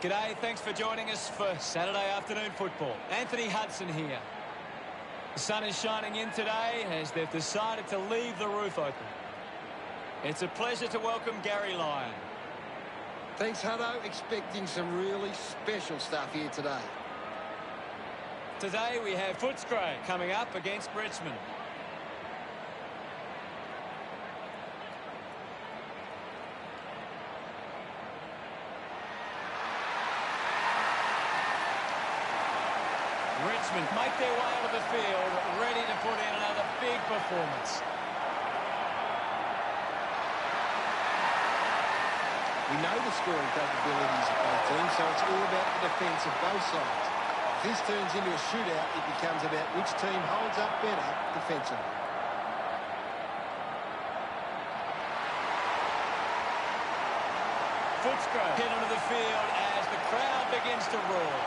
G'day, thanks for joining us for Saturday afternoon football. Anthony Hudson here. The sun is shining in today as they've decided to leave the roof open. It's a pleasure to welcome Gary Lyon. Thanks, Hutto. Expecting some really special stuff here today. Today we have Footscray coming up against Richmond. Richmond make their way onto the field, ready to put in another big performance. We know the scoring capabilities of both teams, so it's all about the defence of both sides. If this turns into a shootout, it becomes about which team holds up better defensively. Footscray get onto the field as the crowd begins to roar.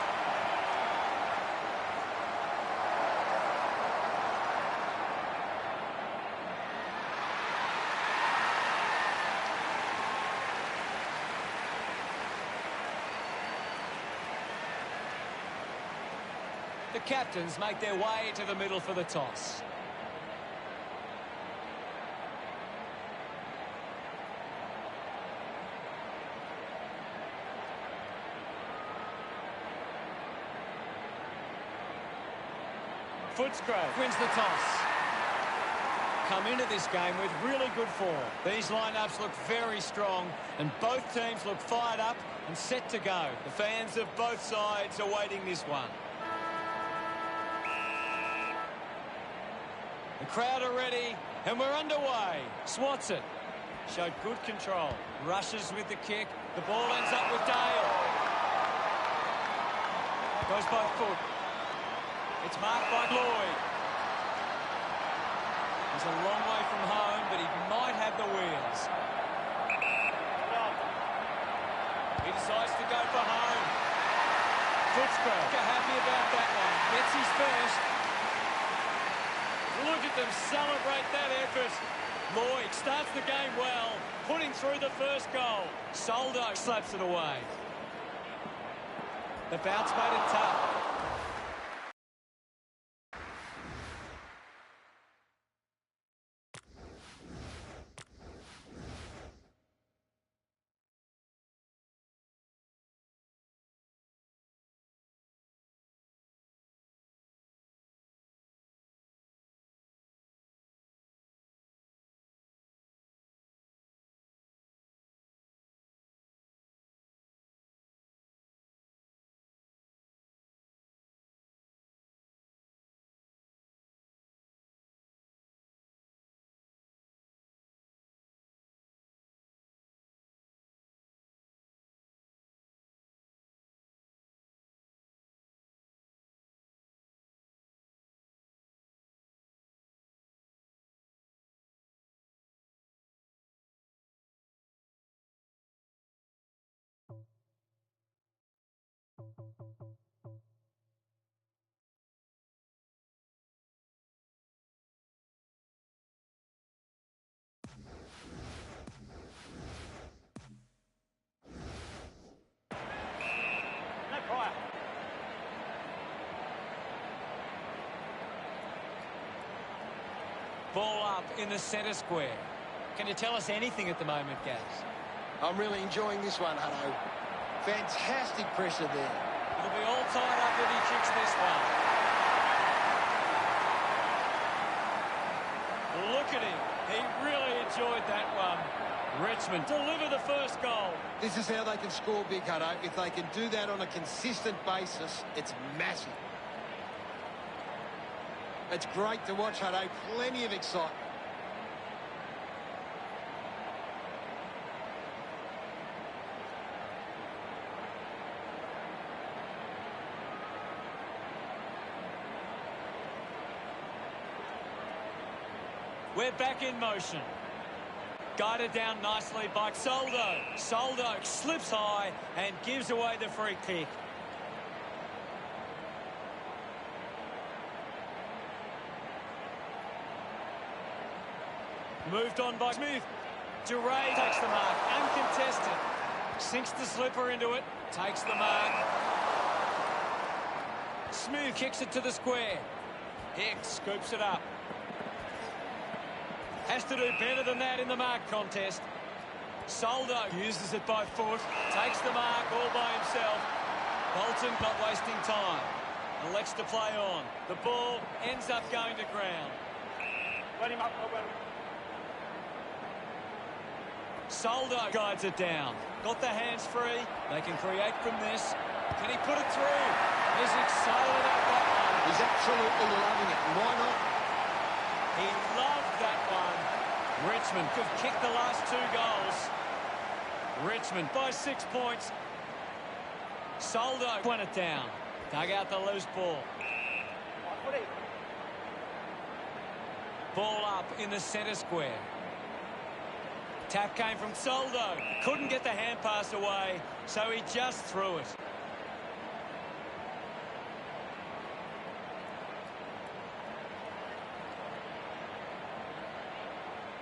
The captains make their way to the middle for the toss. Footscray wins the toss. Come into this game with really good form. These lineups look very strong and both teams look fired up and set to go. The fans of both sides are waiting this one. The crowd are ready, and we're underway. Swats it. Showed good control. Rushes with the kick. The ball ends up with Dale. Goes by foot. It's marked by Lloyd. He's a long way from home, but he might have the wheels. He decides to go for home. Footscray happy about that one. Gets his first. Look at them celebrate that effort. Lloyd starts the game well, putting through the first goal. Soldo slaps it away. The bounce made it tough. Ball up in the centre square. Can you tell us anything at the moment, Gaz? I'm really enjoying this one, Hutto. Fantastic pressure there. It'll be all tied up if he kicks this one. Look at him. He really enjoyed that one. Richmond deliver the first goal. This is how they can score big, Hutto. If they can do that on a consistent basis, it's massive. It's great to watch, Hutto. Plenty of excitement. We're back in motion. Guided down nicely by Soldo. Soldo slips high and gives away the free kick. Moved on by Smith. Duray takes the mark, uncontested. Sinks the slipper into it. Takes the mark. Smooth kicks it to the square. Hicks scoops it up. Has to do better than that in the mark contest. Soldo uses it by foot. Takes the mark all by himself. Bolton not wasting time. Elects to play on. The ball ends up going to ground. Let him up. Soldo guides it down. Got the hands free. They can create from this. Can he put it through? He's excited about that one. He's absolutely loving it. Why not? He loved that one. Richmond have kicked the last 2 goals. Richmond by 6 points. Soldo won it down. Dug out the loose ball. Ball up in the centre square. Tap came from Soldo. Couldn't get the hand pass away, so he just threw it.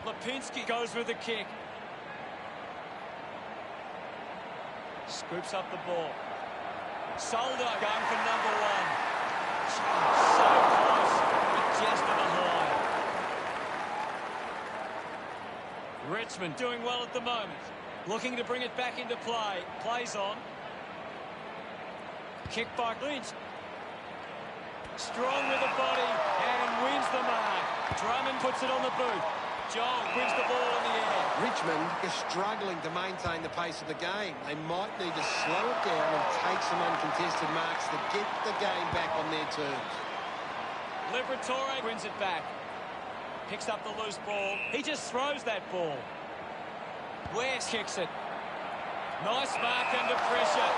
Lipinski goes with the kick. Scoops up the ball. Soldo going for number 1. So close, but just to the high. Richmond doing well at the moment. Looking to bring it back into play. Plays on. Kick by Lynch. Strong with the body and wins the mark. Drummond puts it on the boot. John wins the ball in the air. Richmond is struggling to maintain the pace of the game. They might need to slow it down and take some uncontested marks to get the game back on their terms. Liberatore wins it back. Picks up the loose ball. He just throws that ball. West kicks it. Nice mark under pressure.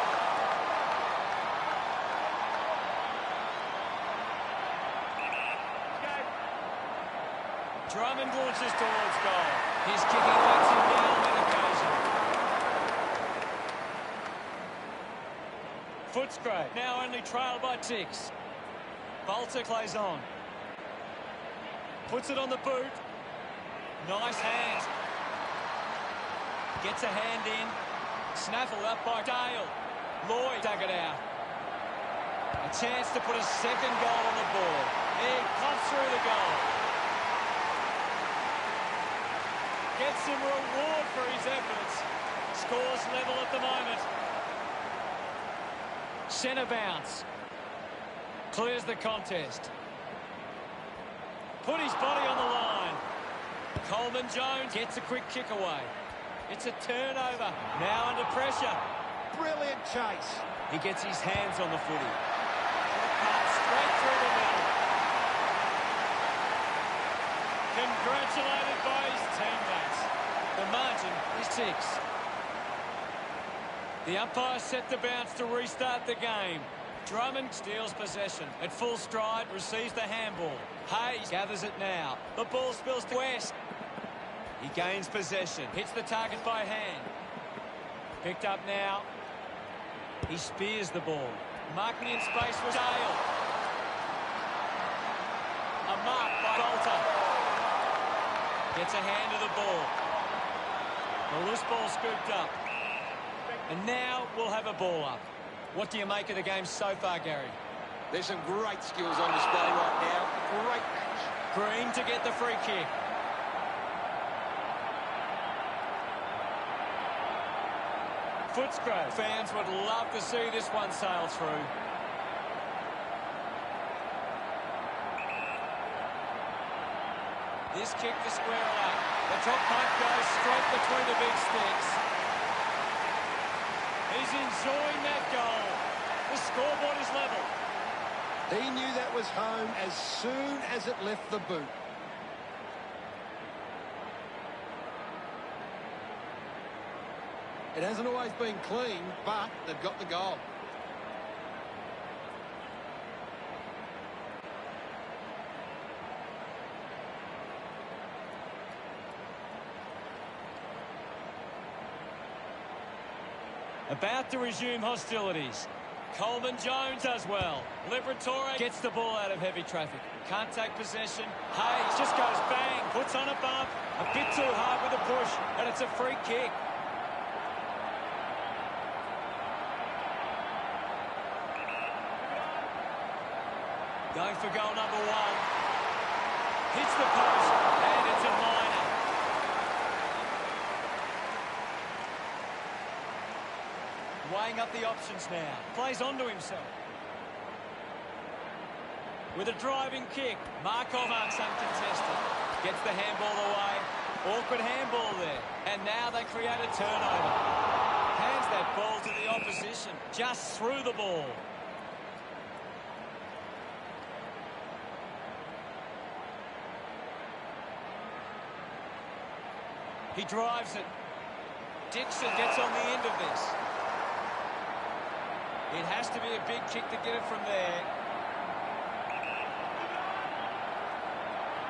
Drummond launches towards goal. His kicking lets him down on that occasion. Footscray now only trailed by 6. Bolter plays on. Puts it on the boot. Nice hands. Gets a hand in. Snaffled up by Dale. Lloyd dug it out. A chance to put a second goal on the board. He pops through the goal. Gets some reward for his efforts. Scores level at the moment. Centre bounce. Clears the contest. Put his body on the line. Coleman Jones gets a quick kick away. It's a turnover. Now under pressure. Brilliant chase. He gets his hands on the footy. Straight through the middle. Congratulated by his teammates. The margin is 6. The umpire set the bounce to restart the game. Drummond steals possession. At full stride, receives the handball. Hayes gathers it now. The ball spills to West. He gains possession. Hits the target by hand. Picked up now. He spears the ball. Marking in space was Dale. A mark by Bolter. Gets a hand to the ball. The loose ball scooped up. And now we'll have a ball up. What do you make of the game so far, Gary? There's some great skills on display right now. Great match. Green to get the free kick. Footscray. Fans would love to see this one sail through. This kick to square it up. The top pipe goes straight between the big sticks. He's enjoying that goal. The scoreboard is level. He knew that was home as soon as it left the boot. It hasn't always been clean, but they've got the goal. About to resume hostilities. Coleman Jones does well. Liberatore gets the ball out of heavy traffic. Can't take possession. Hayes just goes bang. Puts on a bump. A bit too hard with a push. And it's a free kick. Going for goal number one. Hits the post, and it's a minor. Weighing up the options now. Plays onto himself. With a driving kick. Markov marks uncontested. Gets the handball away. Awkward handball there. And now they create a turnover. Hands that ball to the opposition. Just through the ball. He drives it. Dixon gets on the end of this. It has to be a big kick to get it from there.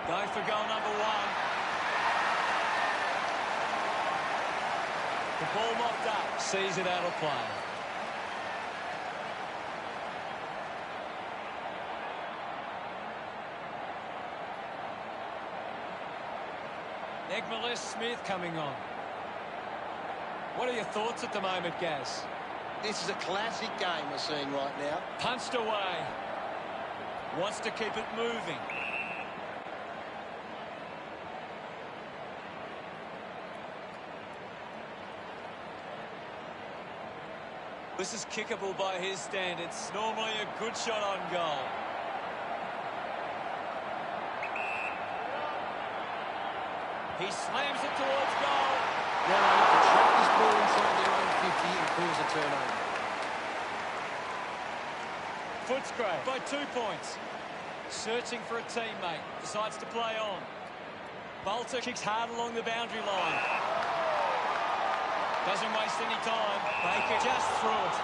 Going for goal number one. The ball mopped up. Sees it out of play. Egmerless Smith coming on. What are your thoughts at the moment, Gaz? This is a classic game we're seeing right now. Punched away. Wants to keep it moving. This is kickable by his standards. Normally a good shot on goal. He slams it towards goal. Now able to trap this ball inside their own 50 and cause a turnover. Footscray by 2 points. Searching for a teammate. Decides to play on. Bolter kicks hard along the boundary line. Doesn't waste any time. Baker just through it.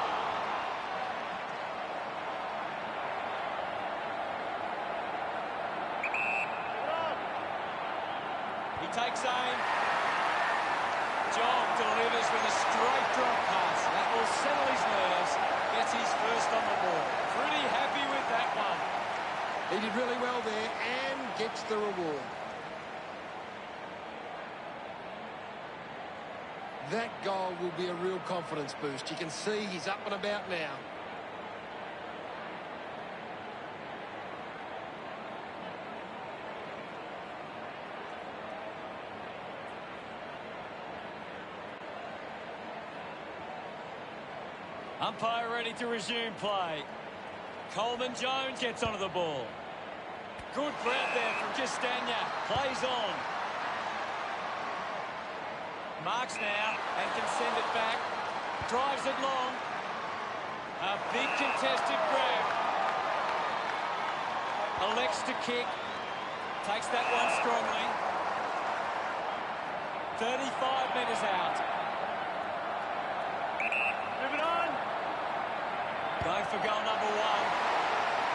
He takes aim. John delivers with a straight drop pass. That will settle his nerves. Gets his first on the ball. Pretty happy with that one. He did really well there and gets the reward. That goal will be a real confidence boost. You can see he's up and about now. Umpire ready to resume play. Coleman Jones gets onto the ball. Good grab there from Castagna. Plays on. Marks now and can send it back. Drives it long. A big contested grab. Elects to kick. Takes that one strongly. 35 metres out. Moving on. Going for goal number one.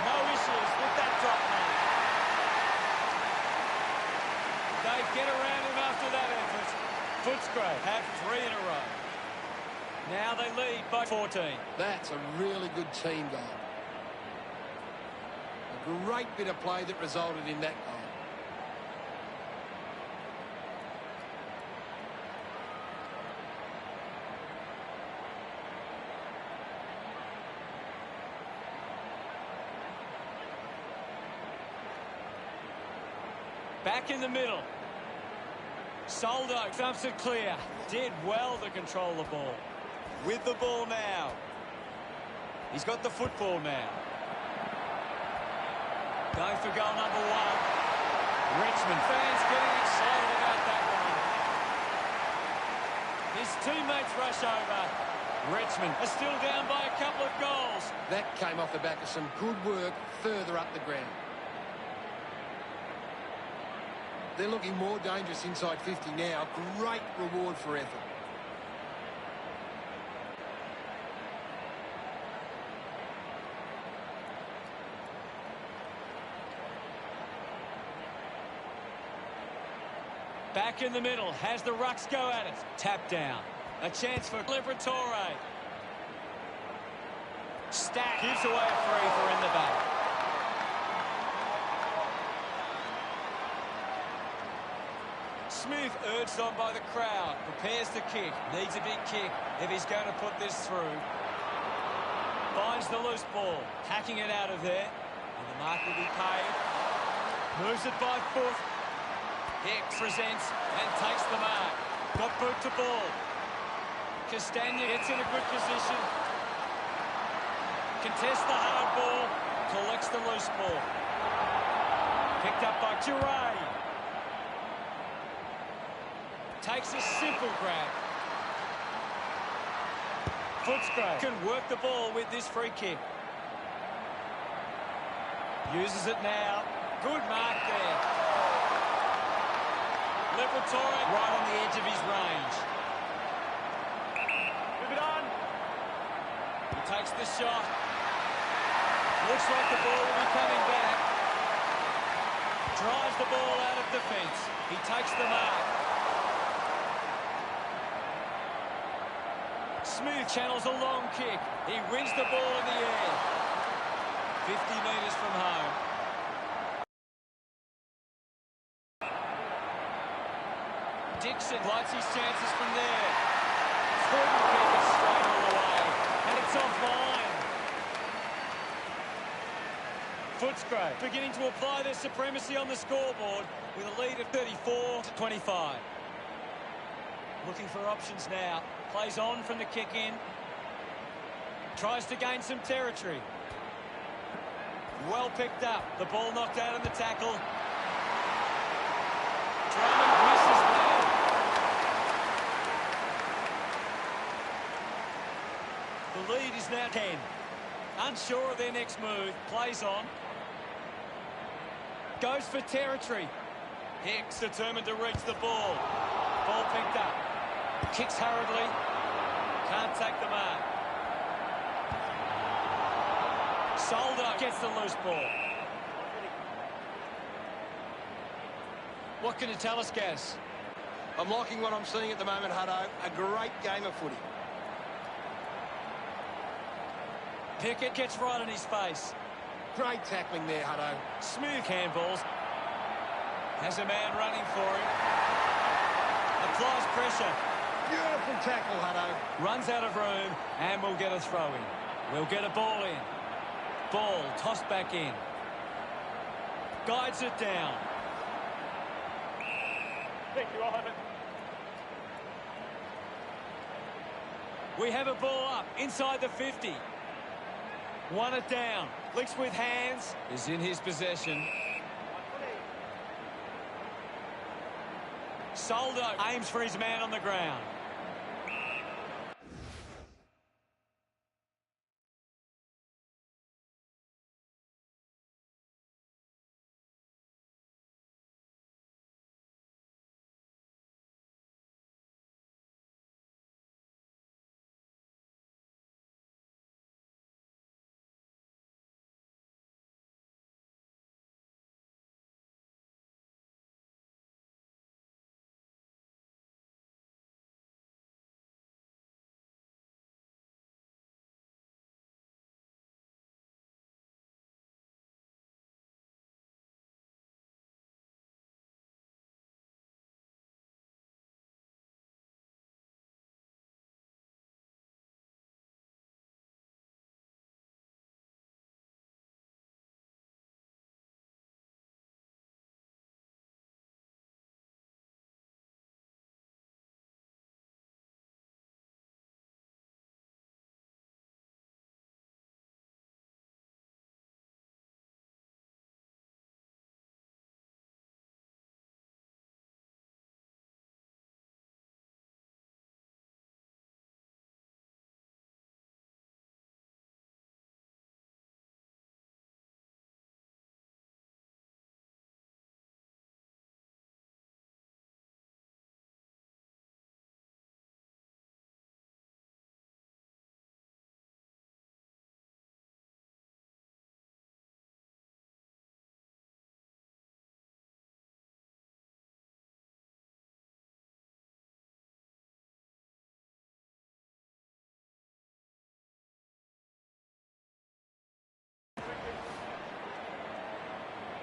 No issues with that drop mark. They get around him after that effort. Footscray have 3 in a row. Now they lead by 14. That's a really good team goal. A great bit of play that resulted in that goal. Back in the middle. Soldo dumps it clear. Did well to control the ball. With the ball now. He's got the football now. Going for goal number one. Richmond fans getting excited about that one. His teammates rush over. Richmond are still down by a couple of goals. That came off the back of some good work further up the ground. They're looking more dangerous inside 50 now. Great reward for effort. Back in the middle. Has the rucks go at it. Tap down. A chance for Liberatore. Stack gives away a free for in the back. Smith urged on by the crowd. Prepares the kick. Needs a big kick if he's going to put this through. Finds the loose ball. Hacking it out of there. And the mark will be paid. Moves it by foot. Hicks presents and takes the mark. Got boot to ball. Castagna gets in a good position. Contests the hard ball. Collects the loose ball. Picked up by Duray. Takes a simple grab. Footscray can work the ball with this free kick. Uses it now. Good mark there. Liberatore right on the edge of his range. Move it on. He takes the shot. Looks like the ball will be coming back. Drives the ball out of defence. He takes the mark. Smooth channels a long kick. He wins the ball in the air. 50 metres from home. Dixon lights his chances from there. Couldn't keep it straight all the way. And it's offline. Footscray beginning to apply their supremacy on the scoreboard with a lead of 34-25. Looking for options now. Plays on from the kick in. Tries to gain some territory. Well picked up. The ball knocked out in the tackle. Drummond misses there. The lead is now 10. Unsure of their next move. Plays on. Goes for territory. Hicks determined to reach the ball. Ball picked up. Kicks hurriedly. Can't take the mark. Soldo gets the loose ball. What can you tell us, Gaz? I'm liking what I'm seeing at the moment, Hutto. A great game of footy. Pickett gets right in his face. Great tackling there, Hutto. Smooth handballs. Has a man running for him. Applies pressure. Beautiful tackle, Hutto. Runs out of room and will get a throw in. We'll get a ball in. Ball tossed back in. Guides it down. Thank you, I'll have it. We have a ball up inside the 50. Won it down. Flicks with hands. Is in his possession. Soldo aims for his man on the ground.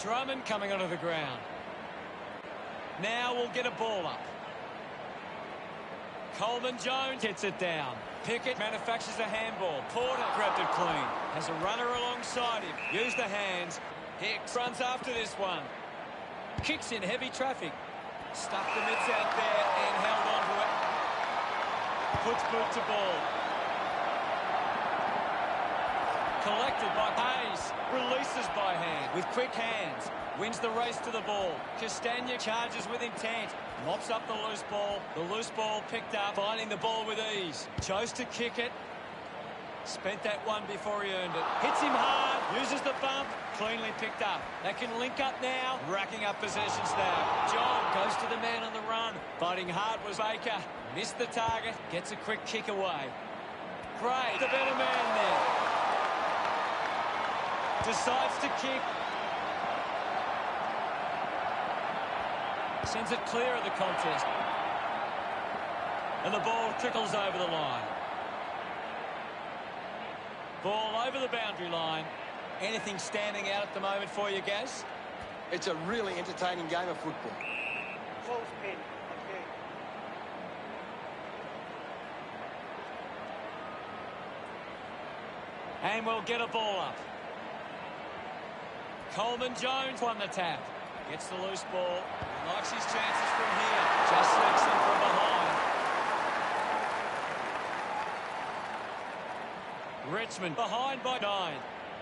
Drummond coming onto the ground. Now we'll get a ball up. Coleman Jones gets it down. Pickett manufactures a handball. Porter grabbed it clean. Has a runner alongside him. Use the hands. Hicks runs after this one. Kicks in heavy traffic. Stuck the mitts out there and held onto it. Puts boot to ball. Collected by Hayes. Releases by hand with quick hands. Wins the race to the ball. Castagna charges with intent. Mops up the loose ball. The loose ball picked up. Finding the ball with ease. Chose to kick it. Spent that one before he earned it. Hits him hard. Uses the bump. Cleanly picked up. They can link up now. Racking up possessions now. John goes to the man on the run. Fighting hard was Baker. Missed the target. Gets a quick kick away. Gray, the better man there. Decides to kick. Sends it clear of the contest. And the ball trickles over the line. Ball over the boundary line. Anything standing out at the moment for you, Gaz? It's a really entertaining game of football. False pin. Okay. And we'll get a ball up. Coleman Jones won the tap. Gets the loose ball. Likes his chances from here. Just sneaks in from behind. Richmond behind by 9.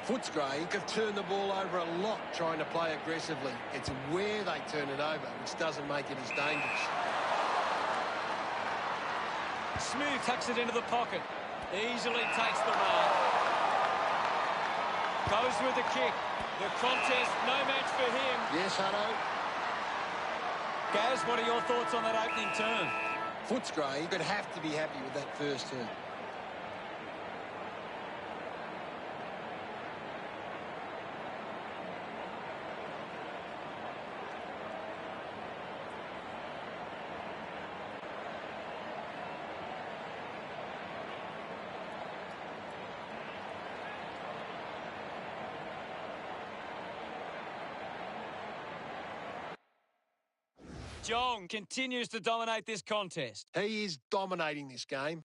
Footscray have turned the ball over a lot trying to play aggressively. It's where they turn it over, which doesn't make it as dangerous. Smooth tucks it into the pocket. Easily takes the mark. Goes with the kick. The contest, no match for him. Yes, Hutto. Gaz, what are your thoughts on that opening turn? Footscray could have to be happy with that first turn. Jong continues to dominate this contest. He is dominating this game.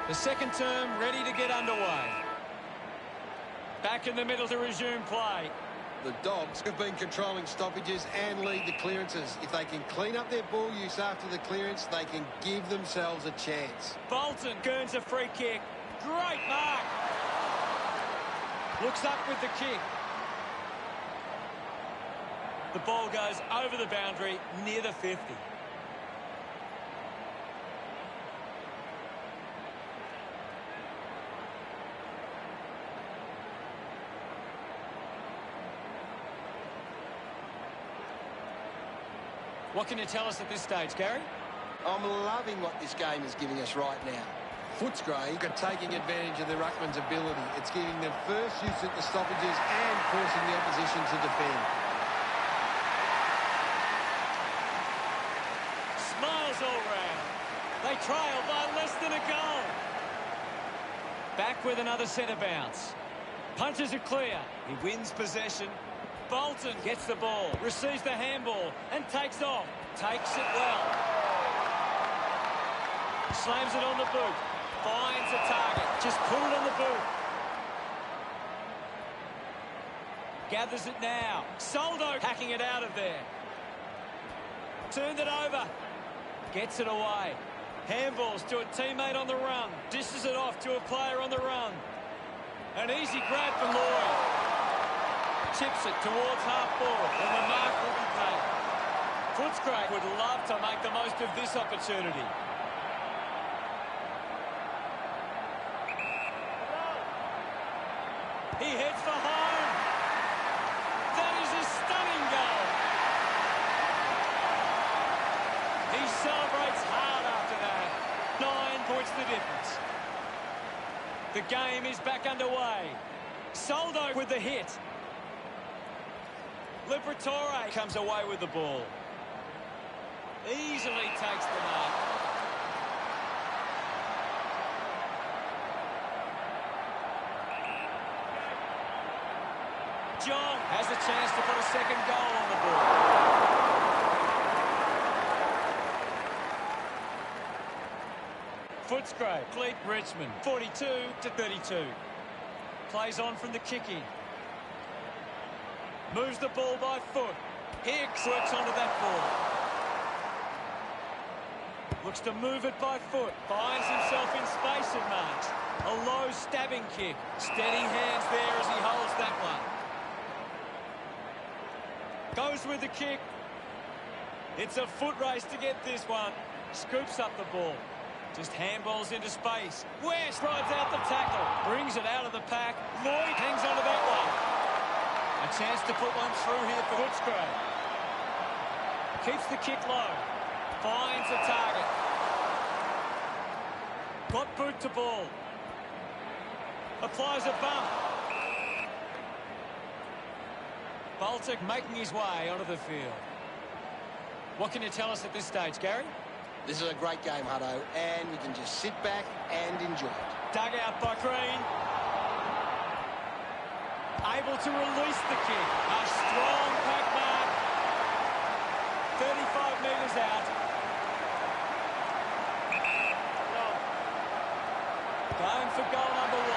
The second term ready to get underway. Back in the middle to resume play. The Dogs have been controlling stoppages and lead the clearances. If they can clean up their ball use after the clearance, they can give themselves a chance. Bolton earns a free kick. Great mark. Looks up with the kick. The ball goes over the boundary near the 50. What can you tell us at this stage, Gary? I'm loving what this game is giving us right now. Footscray are taking advantage of the ruckman's ability. It's giving them first use at the stoppages and forcing the opposition to defend. Smiles all round. They trail by less than a goal. Back with another centre bounce. Punches it clear. He wins possession. Bolton gets the ball, receives the handball and takes off. Takes it well. Slams it on the boot. Finds a target. Just put it on the boot. Gathers it now. Soldo hacking it out of there. Turned it over. Gets it away. Handballs to a teammate on the run. Dishes it off to a player on the run. An easy grab for Lloyd. Chips it towards half-forward, and the mark will be paid. Footscray would love to make the most of this opportunity. He heads for home. That is a stunning goal. He celebrates hard after that. 9 points the difference. The game is back underway. Soldo with the hit. Liberatore comes away with the ball. Easily takes the mark. John has a chance to put a second goal on the board. Footscray, lead Richmond, 42-32. Plays on from the kick-in. Moves the ball by foot. Hicks works onto that ball. Looks to move it by foot. Finds himself in space and marks. A low stabbing kick. Steady hands there as he holds that one. Goes with the kick. It's a foot race to get this one. Scoops up the ball. Just handballs into space. West rides out the tackle. Brings it out of the pack. Lloyd hangs onto that one. A chance to put one through here for Footscray. Keeps the kick low. Finds a target. Got boot to ball. Applies a bump. Baltic making his way onto the field. What can you tell us at this stage, Gary? This is a great game, Hutto, and you can just sit back and enjoy it. Dug out by Green. Able to release the kick. A strong pack mark. 35 metres out. Going for goal number 1.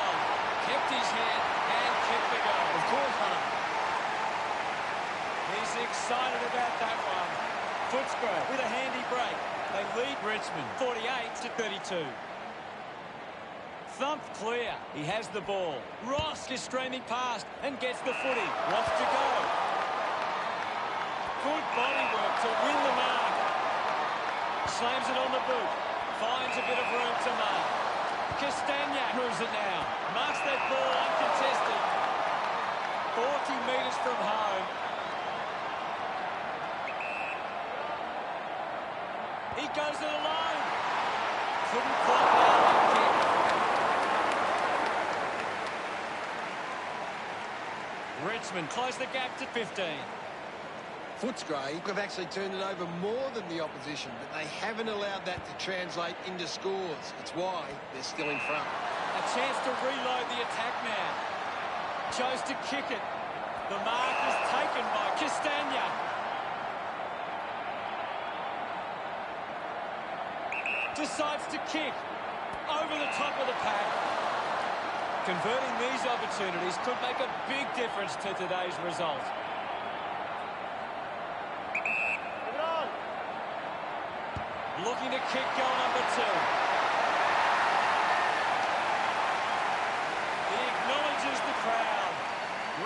Kept his head and kept the goal. Of course, Hutto. He's excited about that one. Footscray with a handy break. They lead Richmond 48-32. Thumped clear. He has the ball. Ross is streaming past and gets the footy. Wants to go. Good body work to win the mark. Slams it on the boot. Finds a bit of room to mark. Castagna moves it now. Marks that ball uncontested. 40 metres from home. He goes it alone. Couldn't quite nail that kick. Richmond close the gap to 15. Footscray have actually turned it over more than the opposition, but they haven't allowed that to translate into scores. It's why they're still in front. A chance to reload the attack now. Chose to kick it. The mark is taken by Castagna. Decides to kick. over the top of the pack. Converting these opportunities could make a big difference to today's result. Looking to kick goal number 2. He acknowledges the crowd.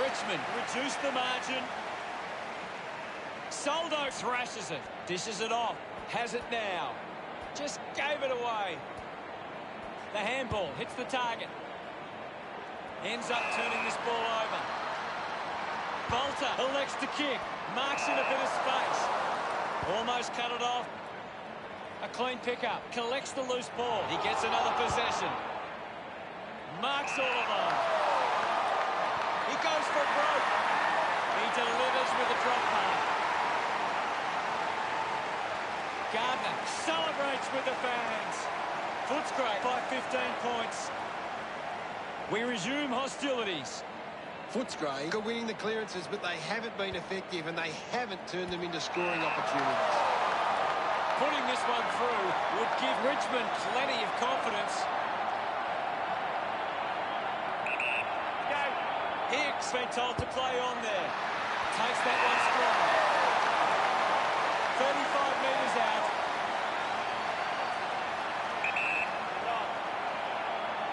Richmond reduced the margin. Soldo thrashes it. Dishes it off. Has it now. Just gave it away. The handball hits the target. Ends up turning this ball over. Bolter elects to kick. Marks in a bit of space. Almost cut it off. A clean pickup. Collects the loose ball. He gets another possession. Marks all of them. He goes for broke. He delivers with a drop pass. Gardner celebrates with the fans. Footscray by 15 points. We resume hostilities. Footscray are winning the clearances, but they haven't been effective and they haven't turned them into scoring opportunities. Putting this one through would give Richmond plenty of confidence. Hicks been told to play on there. Takes that one strong. 35 metres out.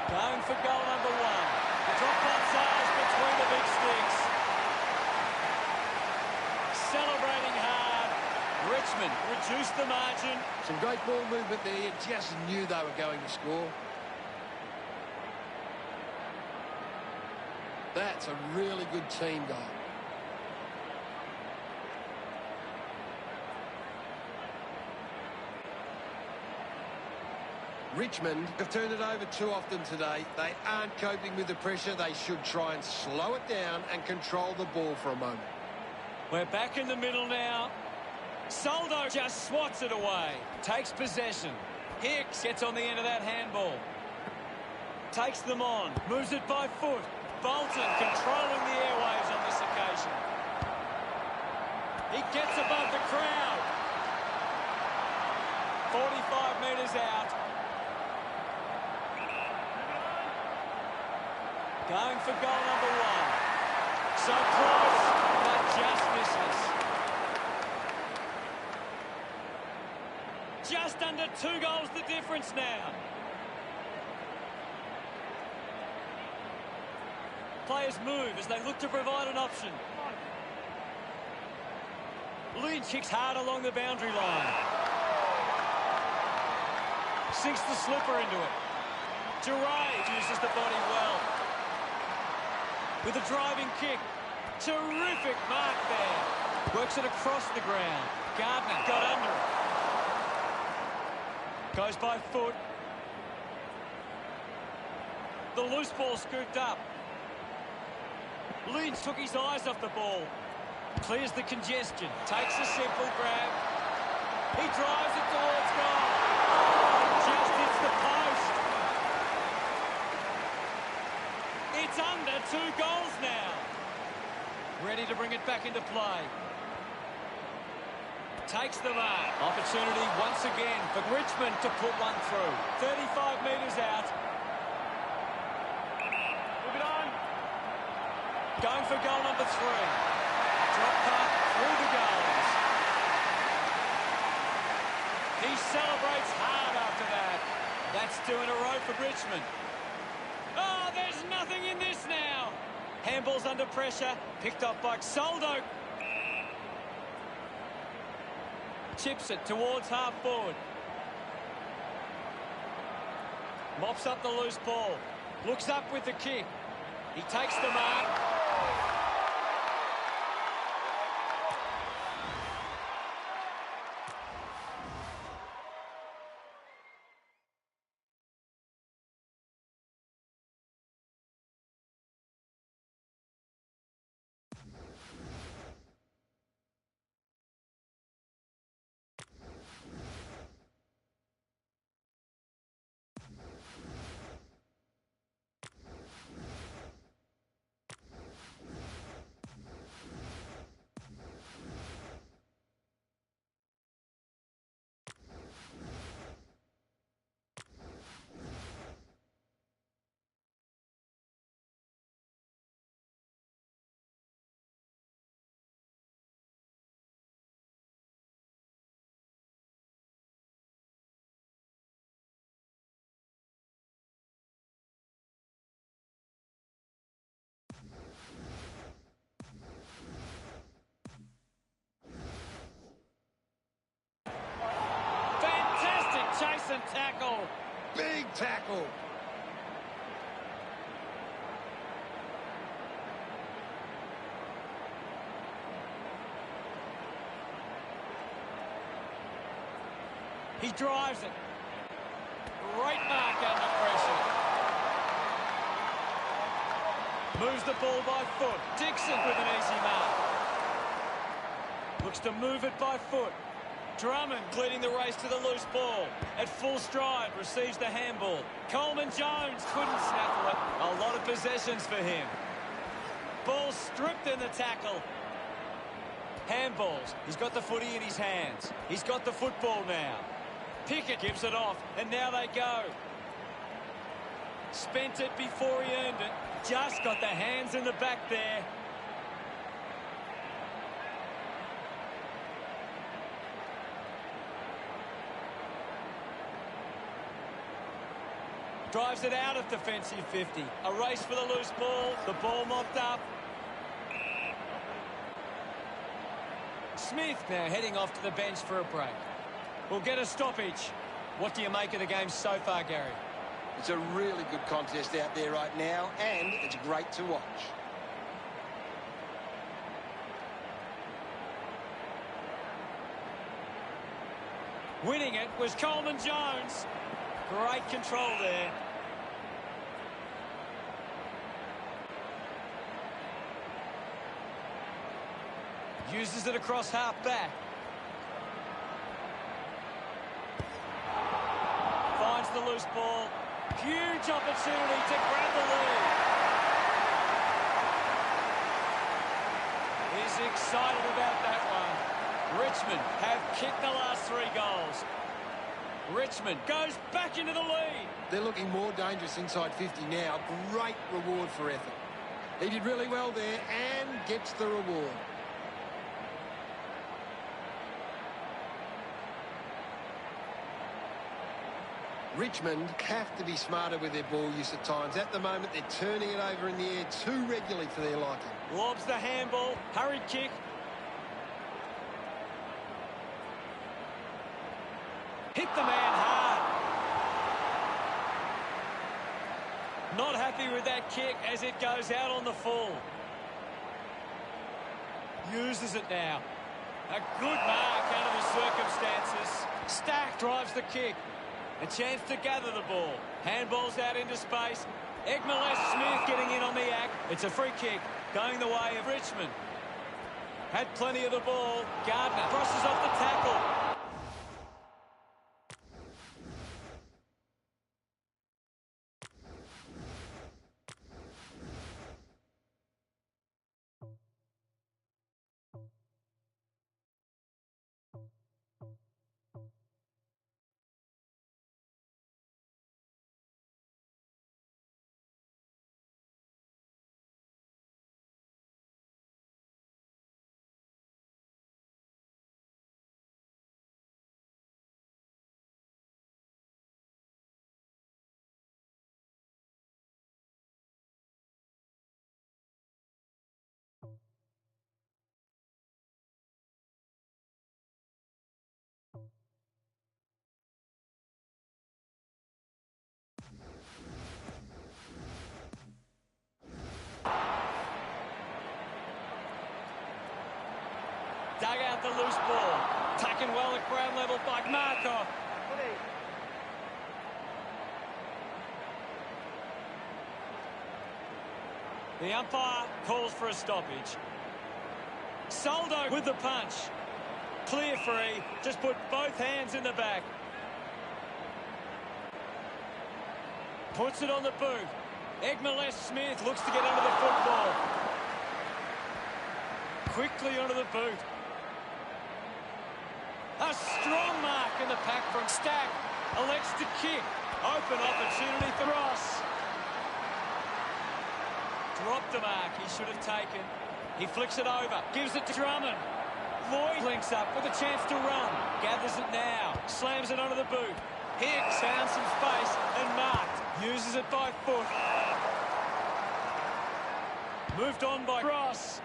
Going for goal number 1. The drop-on sails between the big sticks. Celebrating hard. Richmond reduced the margin. Some great ball movement there. You just knew they were going to score. That's a really good team goal. Richmond have turned it over too often today. They aren't coping with the pressure. They should try and slow it down and control the ball for a moment. We're back in the middle now. Soldo just swats it away. Takes possession. Hicks gets on the end of that handball. Takes them on. Moves it by foot. Bolton controlling the airwaves on this occasion. He gets above the crowd. 45 metres out. Going for goal number 1. So close, but just misses. Just under 2 goals the difference now. Players move as they look to provide an option. Lynch kicks hard along the boundary line. Sinks the slipper into it. Duray uses the body well. With a driving kick. Terrific mark there. Works it across the ground. Gardner got under it. Goes by foot. The loose ball scooped up. Lynch took his eyes off the ball. Clears the congestion. Takes a simple grab. He drives it towards goal. Just hits the post. It's under 2 goals now. Ready to bring it back into play. Takes the mark. Opportunity once again for Richmond to put one through. 35 metres out. Move it on. Going for goal number 3. Drop punt through the goals. He celebrates hard after that. That's 2 in a row for Richmond. Oh, there's nothing in this now. Handball's under pressure. Picked up by Soldo. Chips it towards half forward. Mops up the loose ball. Looks up with the kick. He takes the mark. Excellent tackle. Big tackle. He drives it. Great mark under pressure. Moves the ball by foot. Dixon with an easy mark. Looks to move it by foot. Drummond leading the race to the loose ball. At full stride, receives the handball. Coleman Jones couldn't snaffle it. A lot of possessions for him. Ball stripped in the tackle. Handballs. He's got the footy in his hands. He's got the football now. Pickett gives it off, and now they go. Spent it before he earned it. Just got the hands in the back there. Drives it out of defensive 50. A race for the loose ball. The ball mopped up. Smith now heading off to the bench for a break. We'll get a stoppage. What do you make of the game so far, Gary? It's a really good contest out there right now, and it's great to watch. Winning it was Coleman Jones. Great control there. Uses it across half back. Finds the loose ball. Huge opportunity to grab the lead. He's excited about that one. Richmond have kicked the last 3 goals. Richmond goes back into the lead. They're looking more dangerous inside 50 now. Great reward for effort. He did really well there and gets the reward. Richmond have to be smarter with their ball use at times. At the moment, they're turning it over in the air too regularly for their liking. Lobs the handball. Hurried kick. Hit the man hard. Not happy with that kick as it goes out on the full. Uses it now. A good mark under the circumstances. Stack drives the kick. A chance to gather the ball. Handballs out into space. Smith getting in on the act. It's a free kick going the way of Richmond. Had plenty of the ball. Gardner crosses off the tackle. Dug out the loose ball. Taken well at ground level by Markov. The umpire calls for a stoppage. Soldo with the punch. Clear free. Just put both hands in the back. Puts it on the boot. Smith looks to get under the football. Quickly onto the boot. A strong mark in the pack from Stack. Elects to kick. Open opportunity for Ross. Dropped the mark he should have taken. He flicks it over. Gives it to Drummond. Lloyd links up with a chance to run. Gathers it now. Slams it onto the boot. Hicks found some space and marked. Uses it by foot. Moved on by Ross.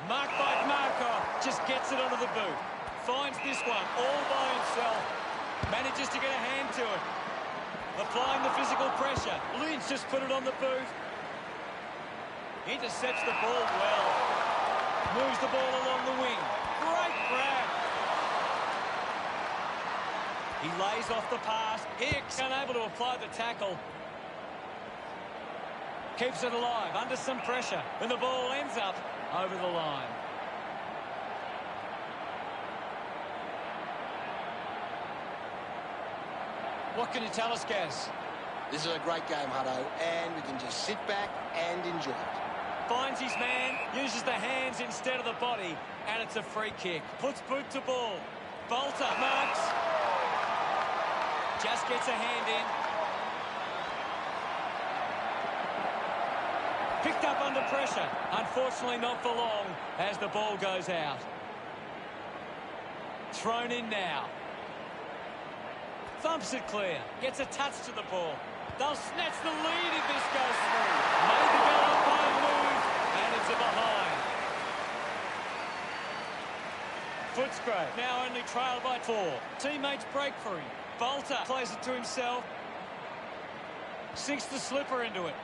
Marked by Markov. Just gets it onto the boot. Finds this one all by himself. Manages to get a hand to it. applying the physical pressure. Lynch just put it on the boot. Intercepts the ball well. Moves the ball along the wing. Great grab. He lays off the pass. Hicks unable to apply the tackle. Keeps it alive under some pressure. And the ball ends up over the line. What can you tell us, Gaz? This is a great game, Hutto, and we can just sit back and enjoy it. Finds his man, uses the hands instead of the body, and it's a free kick. Puts boot to ball. Bolter marks. Just gets a hand in. Picked up under pressure. Unfortunately not for long as the ball goes out. Thrown in now. Thumps it clear. Gets a touch to the ball. They'll snatch the lead if this goes through. Made the goal by a move, and it's a behind. Footscray now only trailed by 4. Teammates break for him. Bolter plays it to himself. Sinks the slipper into it.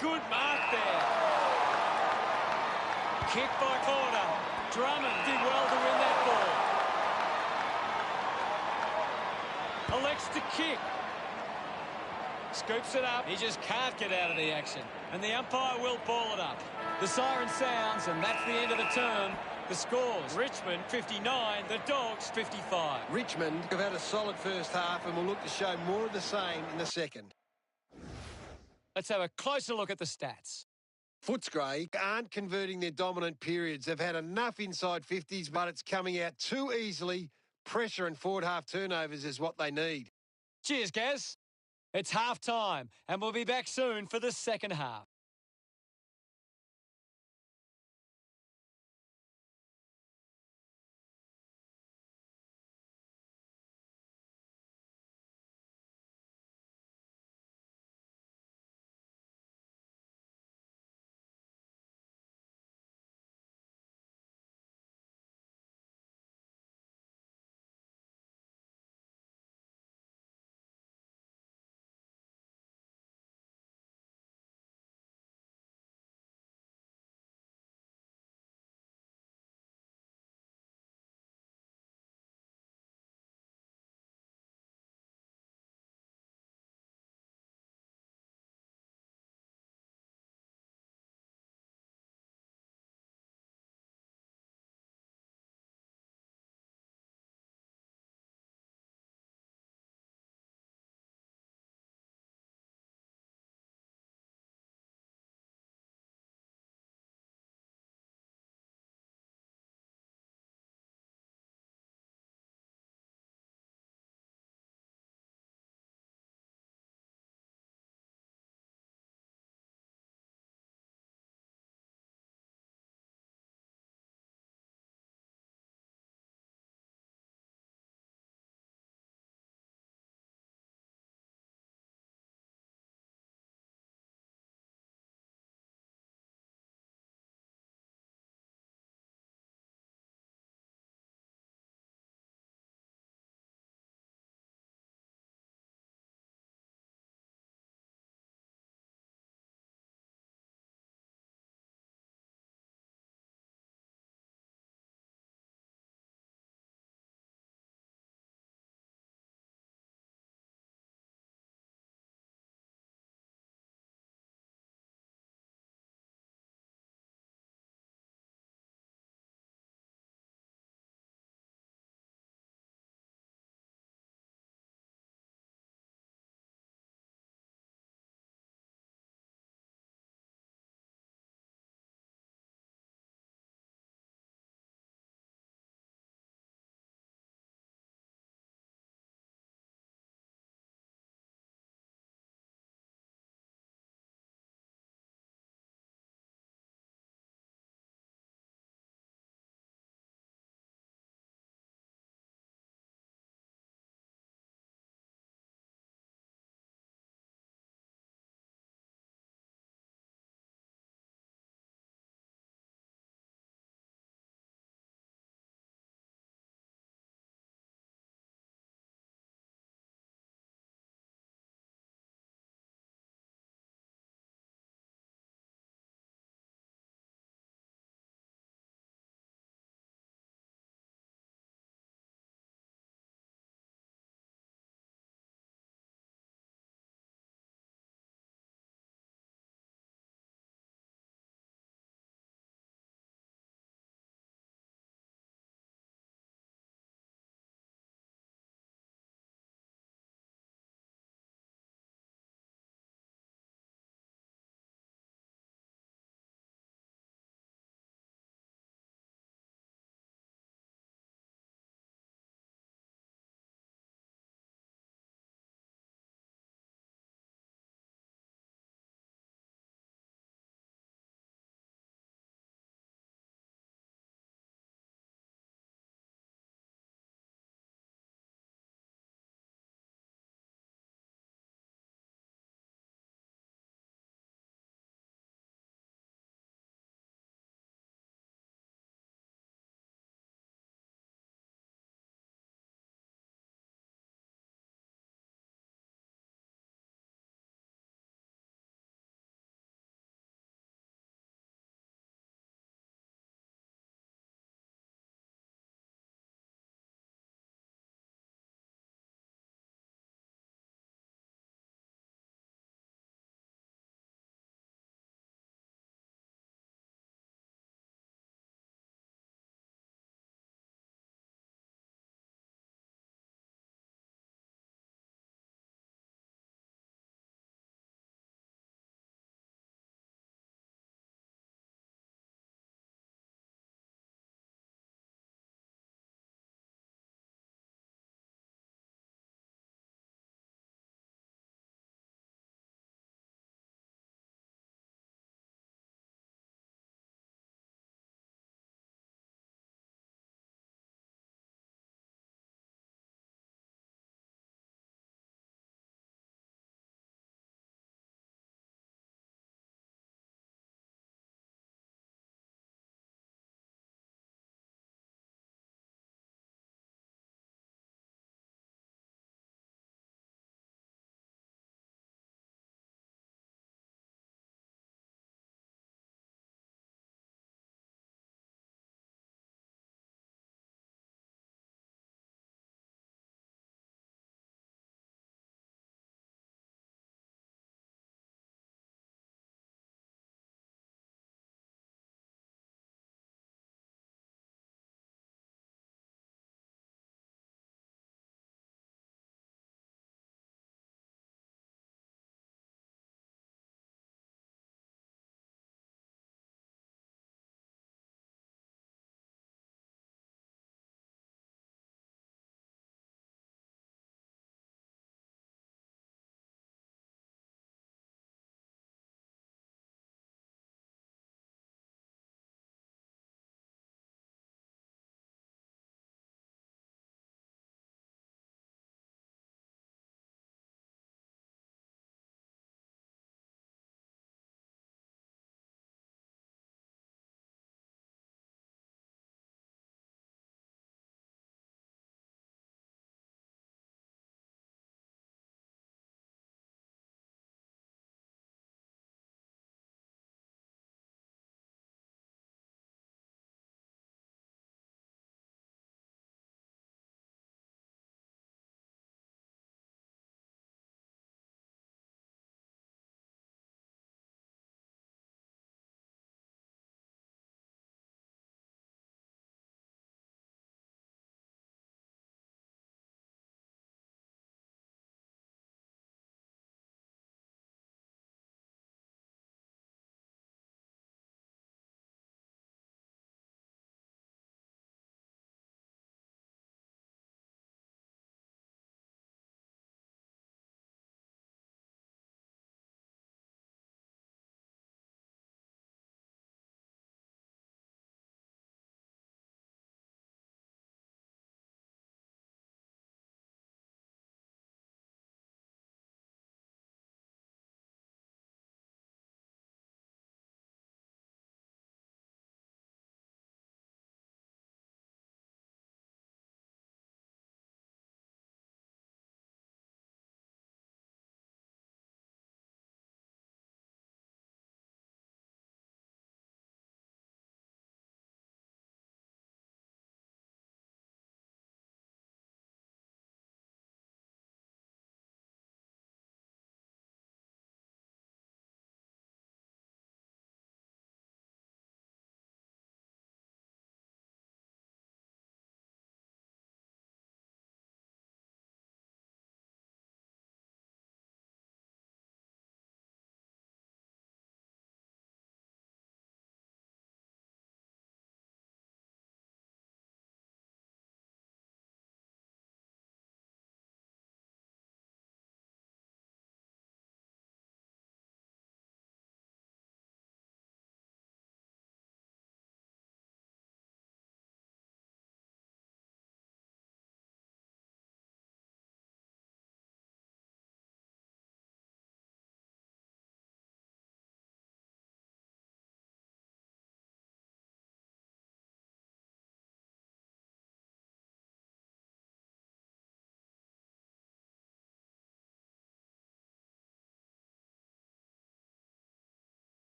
Good mark there. Kick by corner. Drummond did well to win that ball. Elects to kick. Scoops it up. He just can't get out of the action. And the umpire will ball it up. The siren sounds, and that's the end of the term. The scores: Richmond 59, the Dogs 55. Richmond have had a solid first half and will look to show more of the same in the second. Let's have a closer look at the stats. Footscray aren't converting their dominant periods. They've had enough inside 50s, but it's coming out too easily. Pressure and forward half turnovers is what they need. Cheers, Gaz. It's half time, and we'll be back soon for the second half.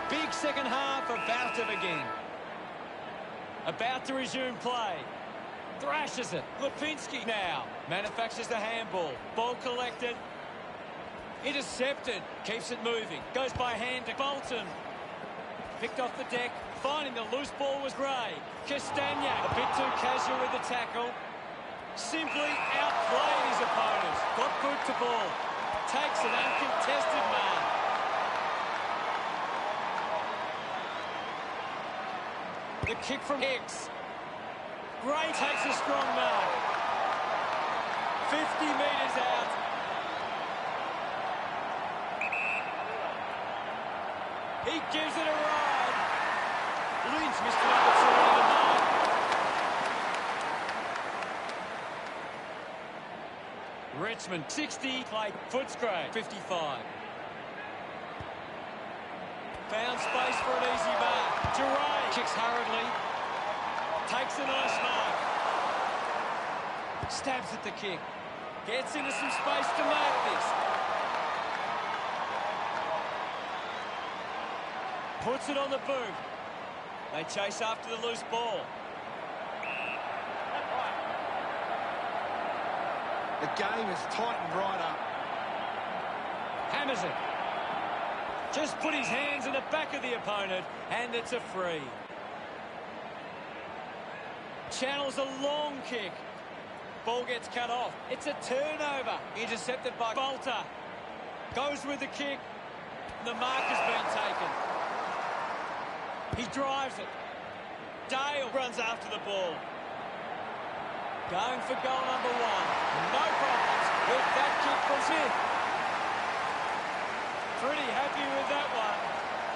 Big second half about to begin. About to resume play. Thrashes it. Lipinski now manufactures the handball. Ball collected. Intercepted. Keeps it moving. Goes by hand to Bolton. Picked off the deck. Finding the loose ball was Gray. Castagna a bit too casual with the tackle. Simply outplayed his opponent. Got boot to ball. Takes an uncontested mark. The kick from Hicks. Gray takes a strong mark. 50 metres out. He gives it a ride. Lynch missed an opportunity to mark. Richmond 60, play Footscray 55. Found space for an easy mark. Duray kicks hurriedly. Takes a nice mark. Stabs at the kick. Gets into some space to mark this. Puts it on the boot. They chase after the loose ball. The game has tightened right up. Hammers it. Just put his hands in the back of the opponent, and it's a free. Channels a long kick. Ball gets cut off. It's a turnover. Intercepted by Bolter. Goes with the kick. The mark has been taken. He drives it. Dale runs after the ball. Going for goal number 1. No problems with that kick from Smith. Pretty happy with that one.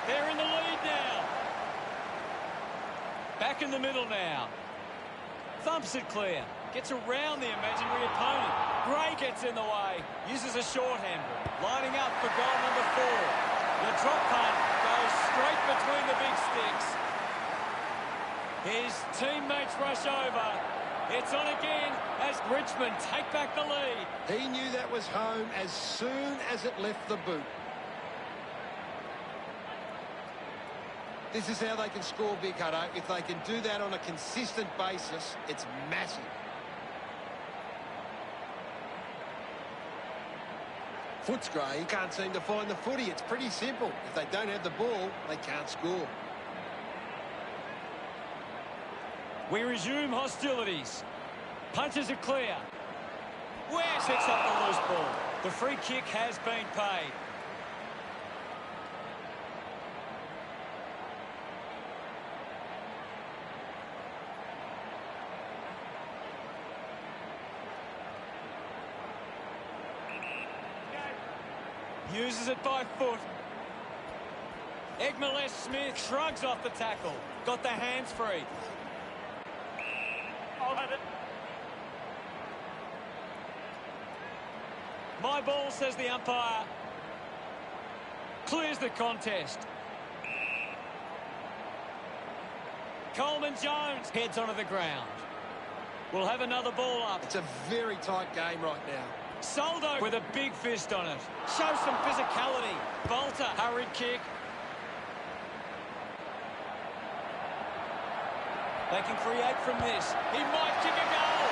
They're in the lead now. Back in the middle now. Thumps it clear. Gets around the imaginary opponent. Gray gets in the way. Uses a short handle. Lining up for goal number 4. The drop punt goes straight between the big sticks. His teammates rush over. It's on again as Richmond take back the lead. He knew that was home as soon as it left the boot. This is how they can score, Big Hutto. If they can do that on a consistent basis, it's massive. Footscray can't seem to find the footy. It's pretty simple. If they don't have the ball, they can't score. We resume hostilities. Punches are clear. Ware picks up the loose ball. The free kick has been paid. Uses it by foot. Egmales Smith shrugs off the tackle. Got the hands free. I'll have it. My ball, says the umpire. Clears the contest. Coleman Jones heads onto the ground. We'll have another ball up. It's a very tight game right now. Soldo with a big fist on it. Shows some physicality. Bolter, hurried kick. They can create from this. He might kick a goal.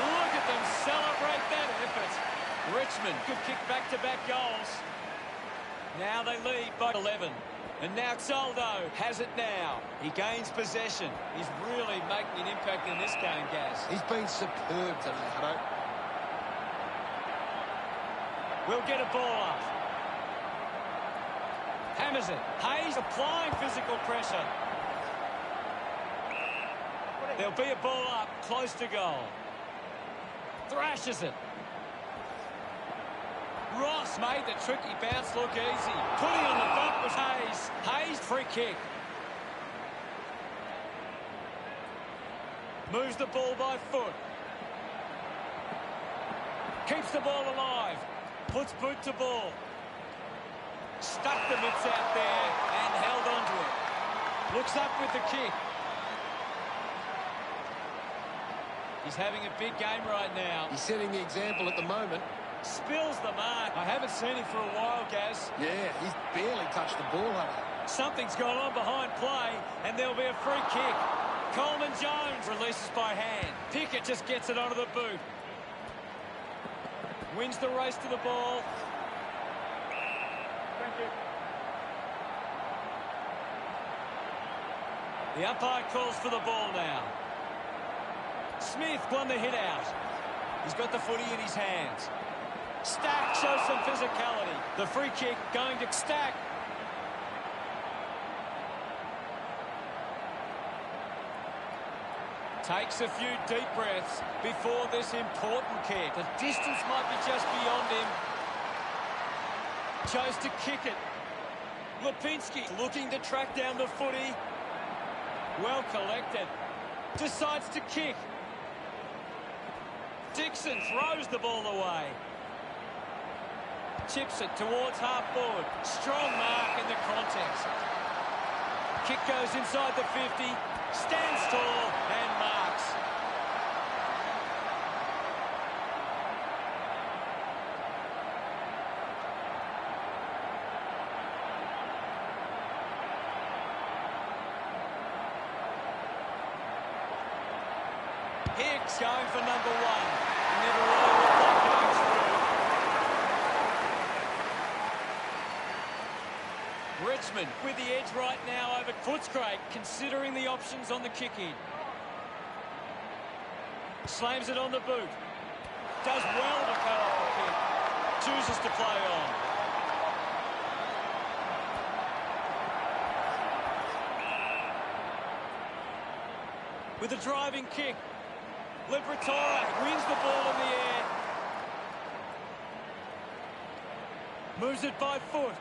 Look at them celebrate that effort. Richmond could kick back-to-back goals. Now they lead by 11. And now Soldo has it now. He gains possession. He's really making an impact in this game, Gaz. He's been superb today, Hutto. We'll get a ball up. Hammers it. Hayes applying physical pressure. There'll be a ball up, close to goal. Thrashes it. Ross made the tricky bounce look easy. Putting on the bump was Hayes. Hayes, free kick. Moves the ball by foot. Keeps the ball alive. Puts boot to ball. Stuck the mitts out there and held onto it. Looks up with the kick. He's having a big game right now. He's setting the example at the moment. Spills the mark. I haven't seen him for a while, Gaz. Yeah, he's barely touched the ball, hasn't he? Something's gone on behind play, and there'll be a free kick. Coleman Jones releases by hand. Pickett just gets it onto the boot. Wins the race to the ball. Thank you. The umpire calls for the ball now. Smith won the hit out. He's got the footy in his hands. Stack shows some physicality. The free kick going to Stack. Takes a few deep breaths before this important kick. The distance might be just beyond him. Chose to kick it. Lipinski looking to track down the footy. Well collected. Decides to kick. Dixon throws the ball away. Chips it towards half forward. Strong mark in the context. Kick goes inside the 50. Stands tall and marks. Hicks going for number one. Never really looked like going through. Richmond with the edge right now over Footscray, considering the options on the kick-in. Slams it on the boot. Does well to cut off the kick. Chooses to play on. With a driving kick. Liberatore wins the ball in the air. Moves it by foot.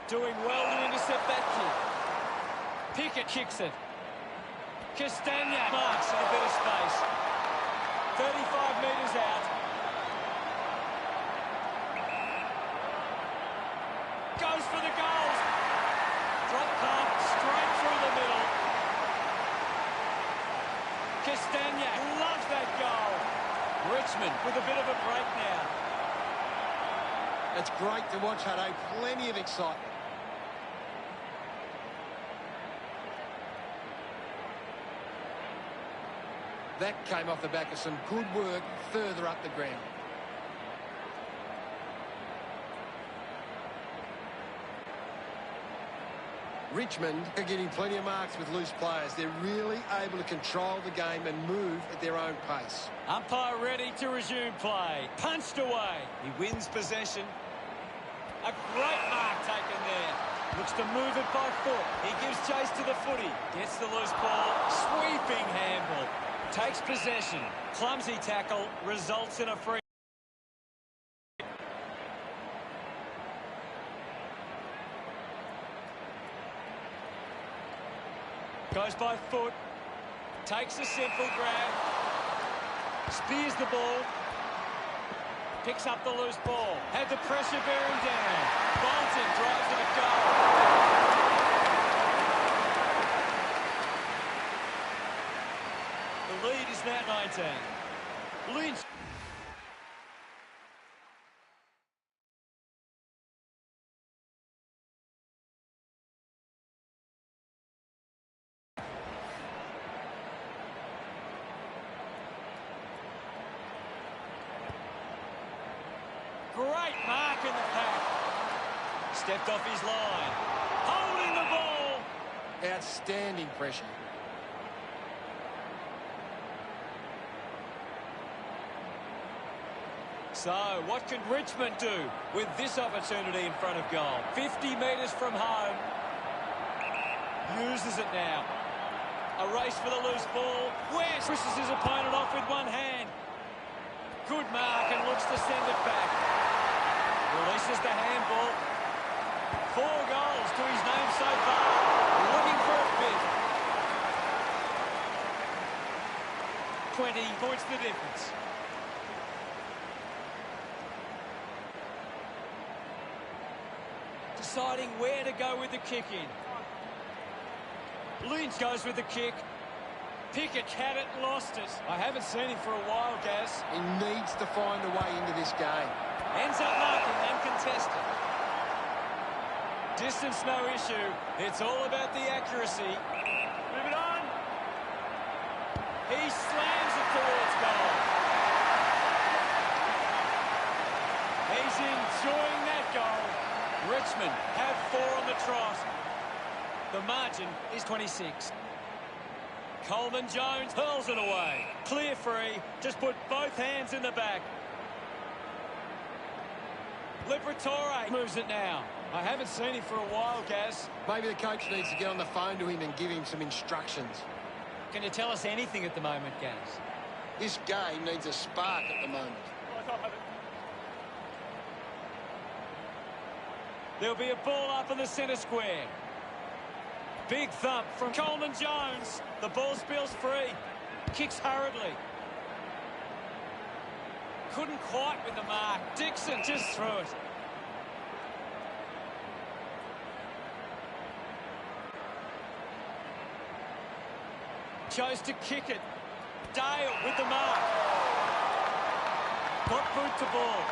Doing well to intercept that kick. Pickett kicks it. Castagna marks in a bit of space. 35 metres out. Goes for the goals. Drop punt straight through the middle. Castagna loves that goal. Richmond with a bit of a break now. It's great to watch, Hutto. Plenty of excitement. That came off the back of some good work further up the ground. Richmond are getting plenty of marks with loose players. They're really able to control the game and move at their own pace. Umpire ready to resume play. Punched away. He wins possession. A great mark taken there. Looks to move it by foot. He gives chase to the footy. Gets the loose ball. Sweeping handball. Takes possession. Clumsy tackle. Results in a free. Goes by foot. Takes a simple grab. Spears the ball. Picks up the loose ball. Had the pressure bearing down. Bolton drives it a goal. The lead is now 19. Lynch. Great mark in the pack. Stepped off his line. Holding the ball. Outstanding pressure. So, what can Richmond do with this opportunity in front of goal? 50 metres from home. Uses it now. A race for the loose ball. West pushes his opponent off with one hand. Good mark and looks to send it back. Releases the handball. 4 goals to his name so far. Looking for a fifth. 20 points the difference. Deciding where to go with the kick in. Lynch goes with the kick. Pickett had it and lost it. I haven't seen him for a while, Gaz. He needs to find a way into this game. Ends up marking uncontested. Distance no issue. It's all about the accuracy. Move it on. He slams it towards goal. He's enjoying that goal. Richmond have 4 on the trot. The margin is 26. Coleman Jones hurls it away. Clear free. Just put both hands in the back. Liberatore moves it now. I haven't seen him for a while, Gaz. Maybe the coach needs to get on the phone to him and give him some instructions. Can you tell us anything at the moment, Gaz? This game needs a spark at the moment. There'll be a ball up in the centre square. Big thump from Coleman Jones. The ball spills free. Kicks hurriedly. Couldn't quite with the mark. Dixon just threw it. Chose to kick it. Dale with the mark. Got boot to ball.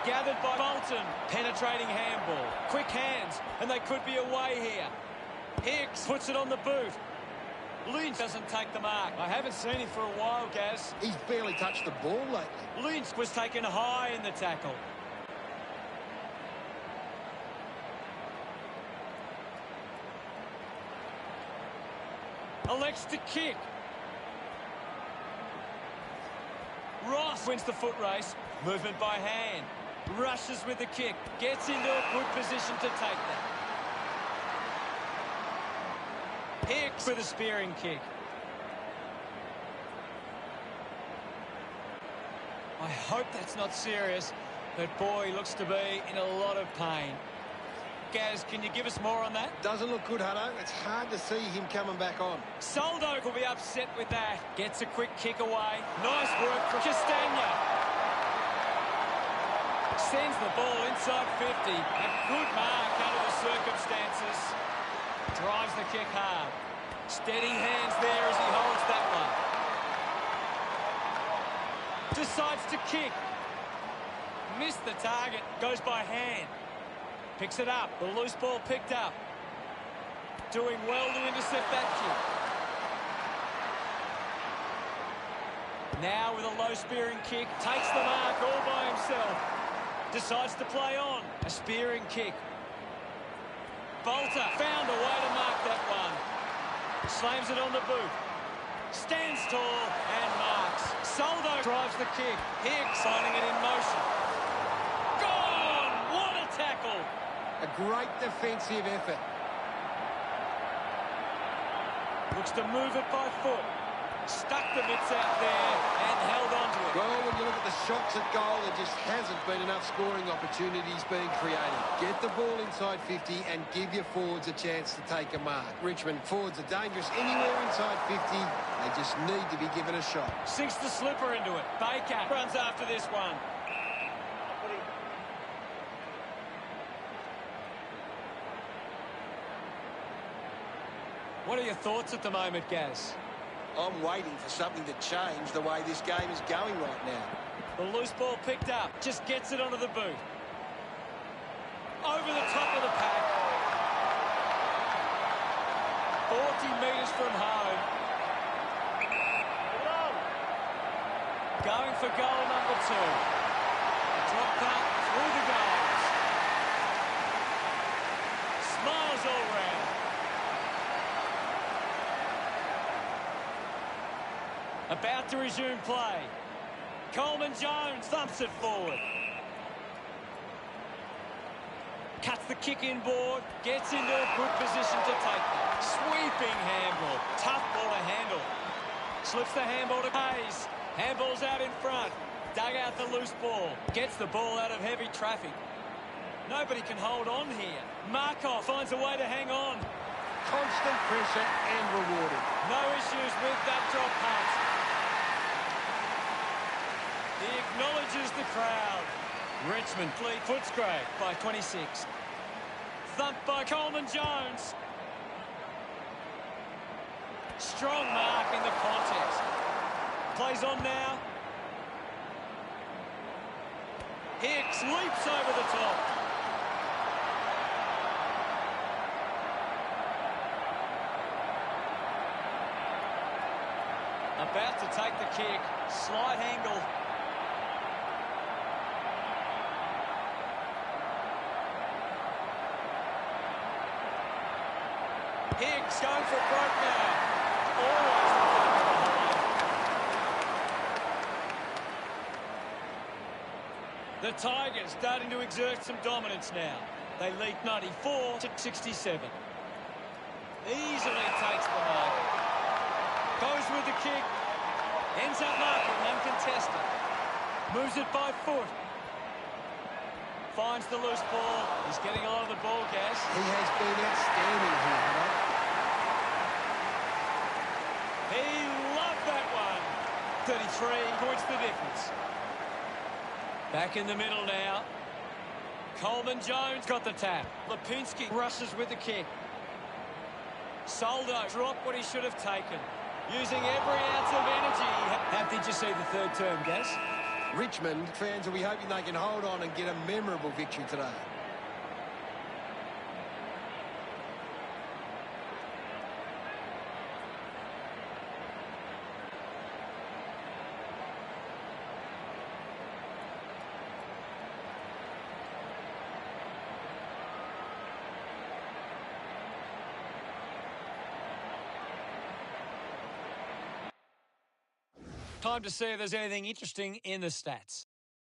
Gathered by Bolton. Penetrating handball. Quick hands, and they could be away here. Hicks puts it on the boot. Lynch doesn't take the mark. I haven't seen him for a while, Gaz. He's barely touched the ball lately. Lynch was taken high in the tackle. Elects to kick. Ross wins the foot race. Movement by hand. Rushes with the kick. Gets into a good position to take that. Hicks with a spearing kick. I hope that's not serious, but boy, he looks to be in a lot of pain. Gaz, can you give us more on that? Doesn't look good, Hutto. It's hard to see him coming back on. Soldo will be upset with that. Gets a quick kick away. Nice work from Castagna. Sends the ball inside 50. A good mark under the circumstances. Drives the kick hard. Steady hands there as he holds that one. Decides to kick. Missed the target. Goes by hand. Picks it up. The loose ball picked up. Doing well to intercept that kick. Now with a low spearing kick. Takes the mark all by himself. Decides to play on. A spearing kick. Bolter found a way to mark that one. Slams it on the boot. Stands tall and marks. Soldo drives the kick. Hicks finding it in motion. Gone! What a tackle! A great defensive effort. Looks to move it by foot. Stuck the mitts out there and held on to it. Well, when you look at the shots at goal, there just hasn't been enough scoring opportunities being created. Get the ball inside 50 and give your forwards a chance to take a mark. Richmond forwards are dangerous anywhere inside 50. They just need to be given a shot. Sinks the slipper into it. Baker runs after this one. What are your thoughts at the moment, Gaz? I'm waiting for something to change the way this game is going right now. The loose ball picked up. Just gets it onto the boot. Over the top of the pack. 40 metres from home. Going for goal number 2. Drop punt through the goals. Smiles all round. About to resume play. Coleman Jones thumps it forward. Cuts the kick inboard. Gets into a good position to take that. Sweeping handball. Tough ball to handle. Slips the handball to Hayes. Handball's out in front. Dug out the loose ball. Gets the ball out of heavy traffic. Nobody can hold on here. Markov finds a way to hang on. Constant pressure and rewarded. No issues with that drop punt. He acknowledges the crowd. Richmond lead Footscray by 26. Thumped by Coleman Jones. Strong mark in the context. Plays on now. Hicks leaps over the top. About to take the kick. Slight angle. Hicks going for a broke now. Always the Tigers starting to exert some dominance now. They lead 94 to 67. Easily takes the mark. Goes with the kick. Ends up marking uncontested. Moves it by foot. Finds the loose ball. He's getting a lot of the ball gas. He has been outstanding here, you know? He loved that one. 33 points the difference. Back in the middle now. Coleman Jones got the tap. Lipinski rushes with the kick. Soldo dropped what he should have taken. Using every ounce of energy. How did you see the third term, Gaz? Richmond fans will be hoping they can hold on and get a memorable victory today. Time to see if there's anything interesting in the stats.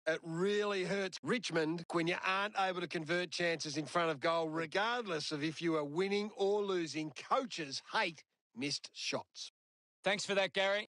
It really hurts Richmond when you aren't able to convert chances in front of goal, regardless of if you are winning or losing. Coaches hate missed shots. Thanks for that, Gary.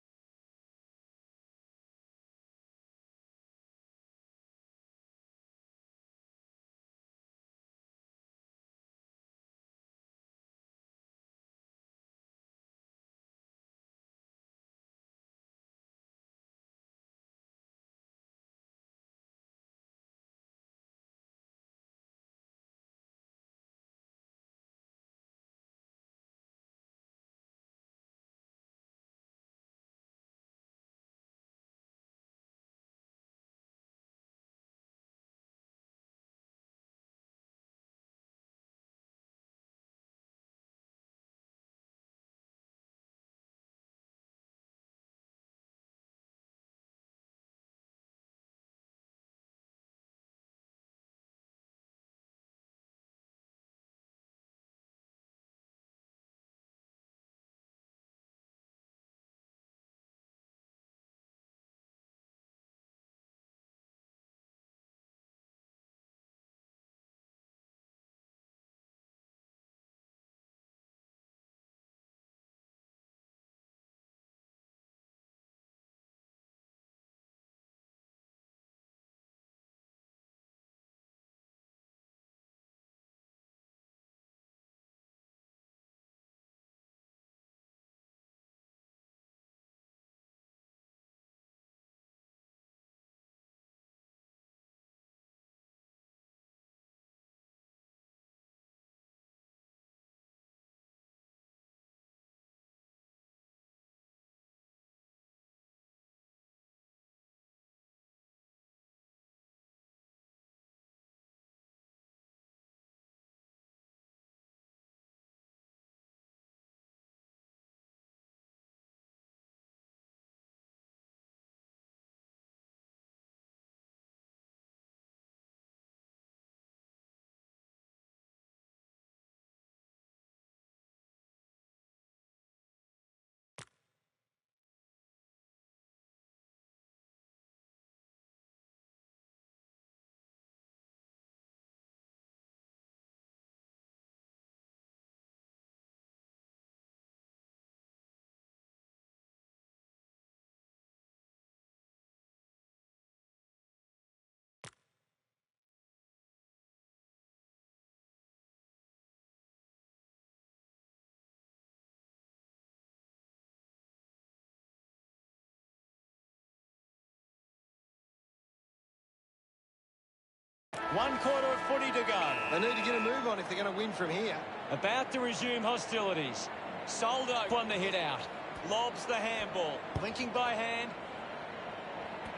One quarter of footy to go. They need to get a move on if they're going to win from here. About to resume hostilities. Soldo won the hit out. Lobs the handball. Linking by hand.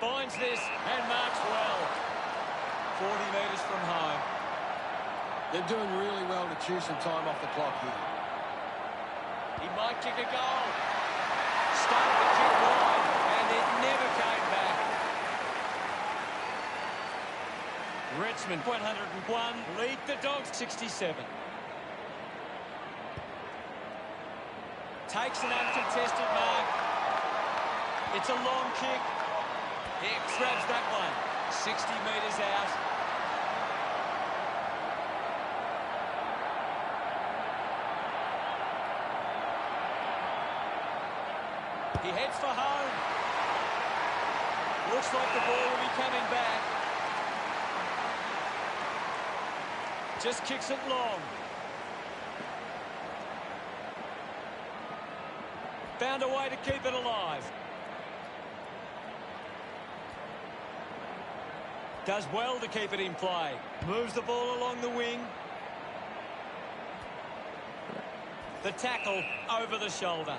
Finds this and marks well. 40 metres from home. They're doing really well to chew some time off the clock here. He might kick a goal. Started the kick wide, and it never came back. Richmond 101, lead the Dogs 67. Takes an uncontested mark. It's a long kick. Hicks grabs that one. 60 metres out. He heads for home. Looks like the ball will be coming back. Just kicks it long. Found a way to keep it alive. Does well to keep it in play. Moves the ball along the wing. The tackle over the shoulder.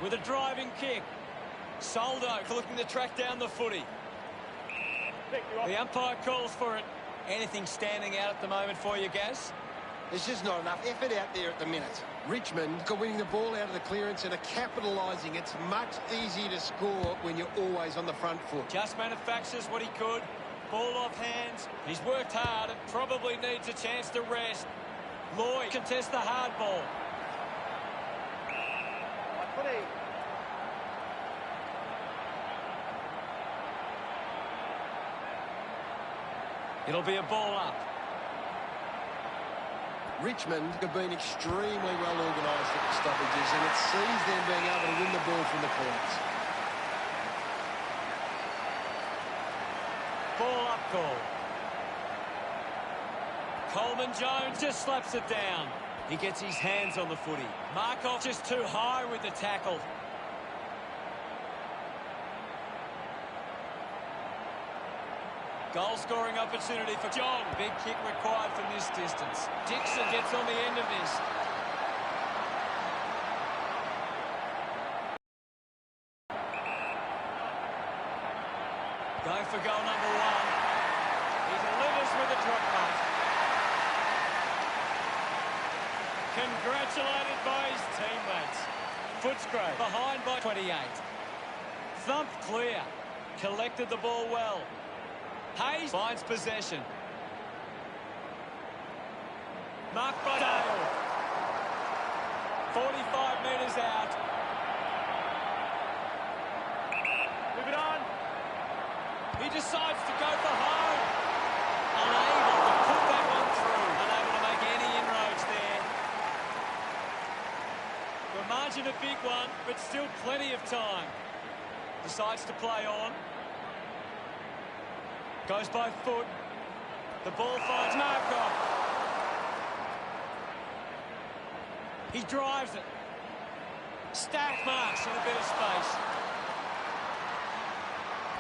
With a driving kick. Soldo looking to track down the footy. The umpire calls for it. Anything standing out at the moment for you, Gaz? There's just not enough effort out there at the minute. Richmond are winning the ball out of the clearance and are capitalising. It's much easier to score when you're always on the front foot. Just manufactures what he could. Ball off hands. He's worked hard and probably needs a chance to rest. Lloyd contests the hard ball. It'll be a ball up. Richmond have been extremely well organised at the stoppages, and it sees them being able to win the ball from the corners. Ball up call. Coleman Jones just slaps it down. He gets his hands on the footy. Markov just too high with the tackle. Goal-scoring opportunity for John. Big kick required from this distance. Dixon gets on the end of this. Going for goal number one. He delivers with a drop punt. Congratulated by his teammates. Footscray behind by 28. Thumped clear. Collected the ball well. Hayes finds possession. Marked by Dale. 45 metres out. Move it on. He decides to go for home. Unable to put that one through. Unable to make any inroads there. The margin a big one, but still plenty of time. Decides to play on. Goes by foot. The ball finds Markov. He drives it. Stack marks in a bit of space.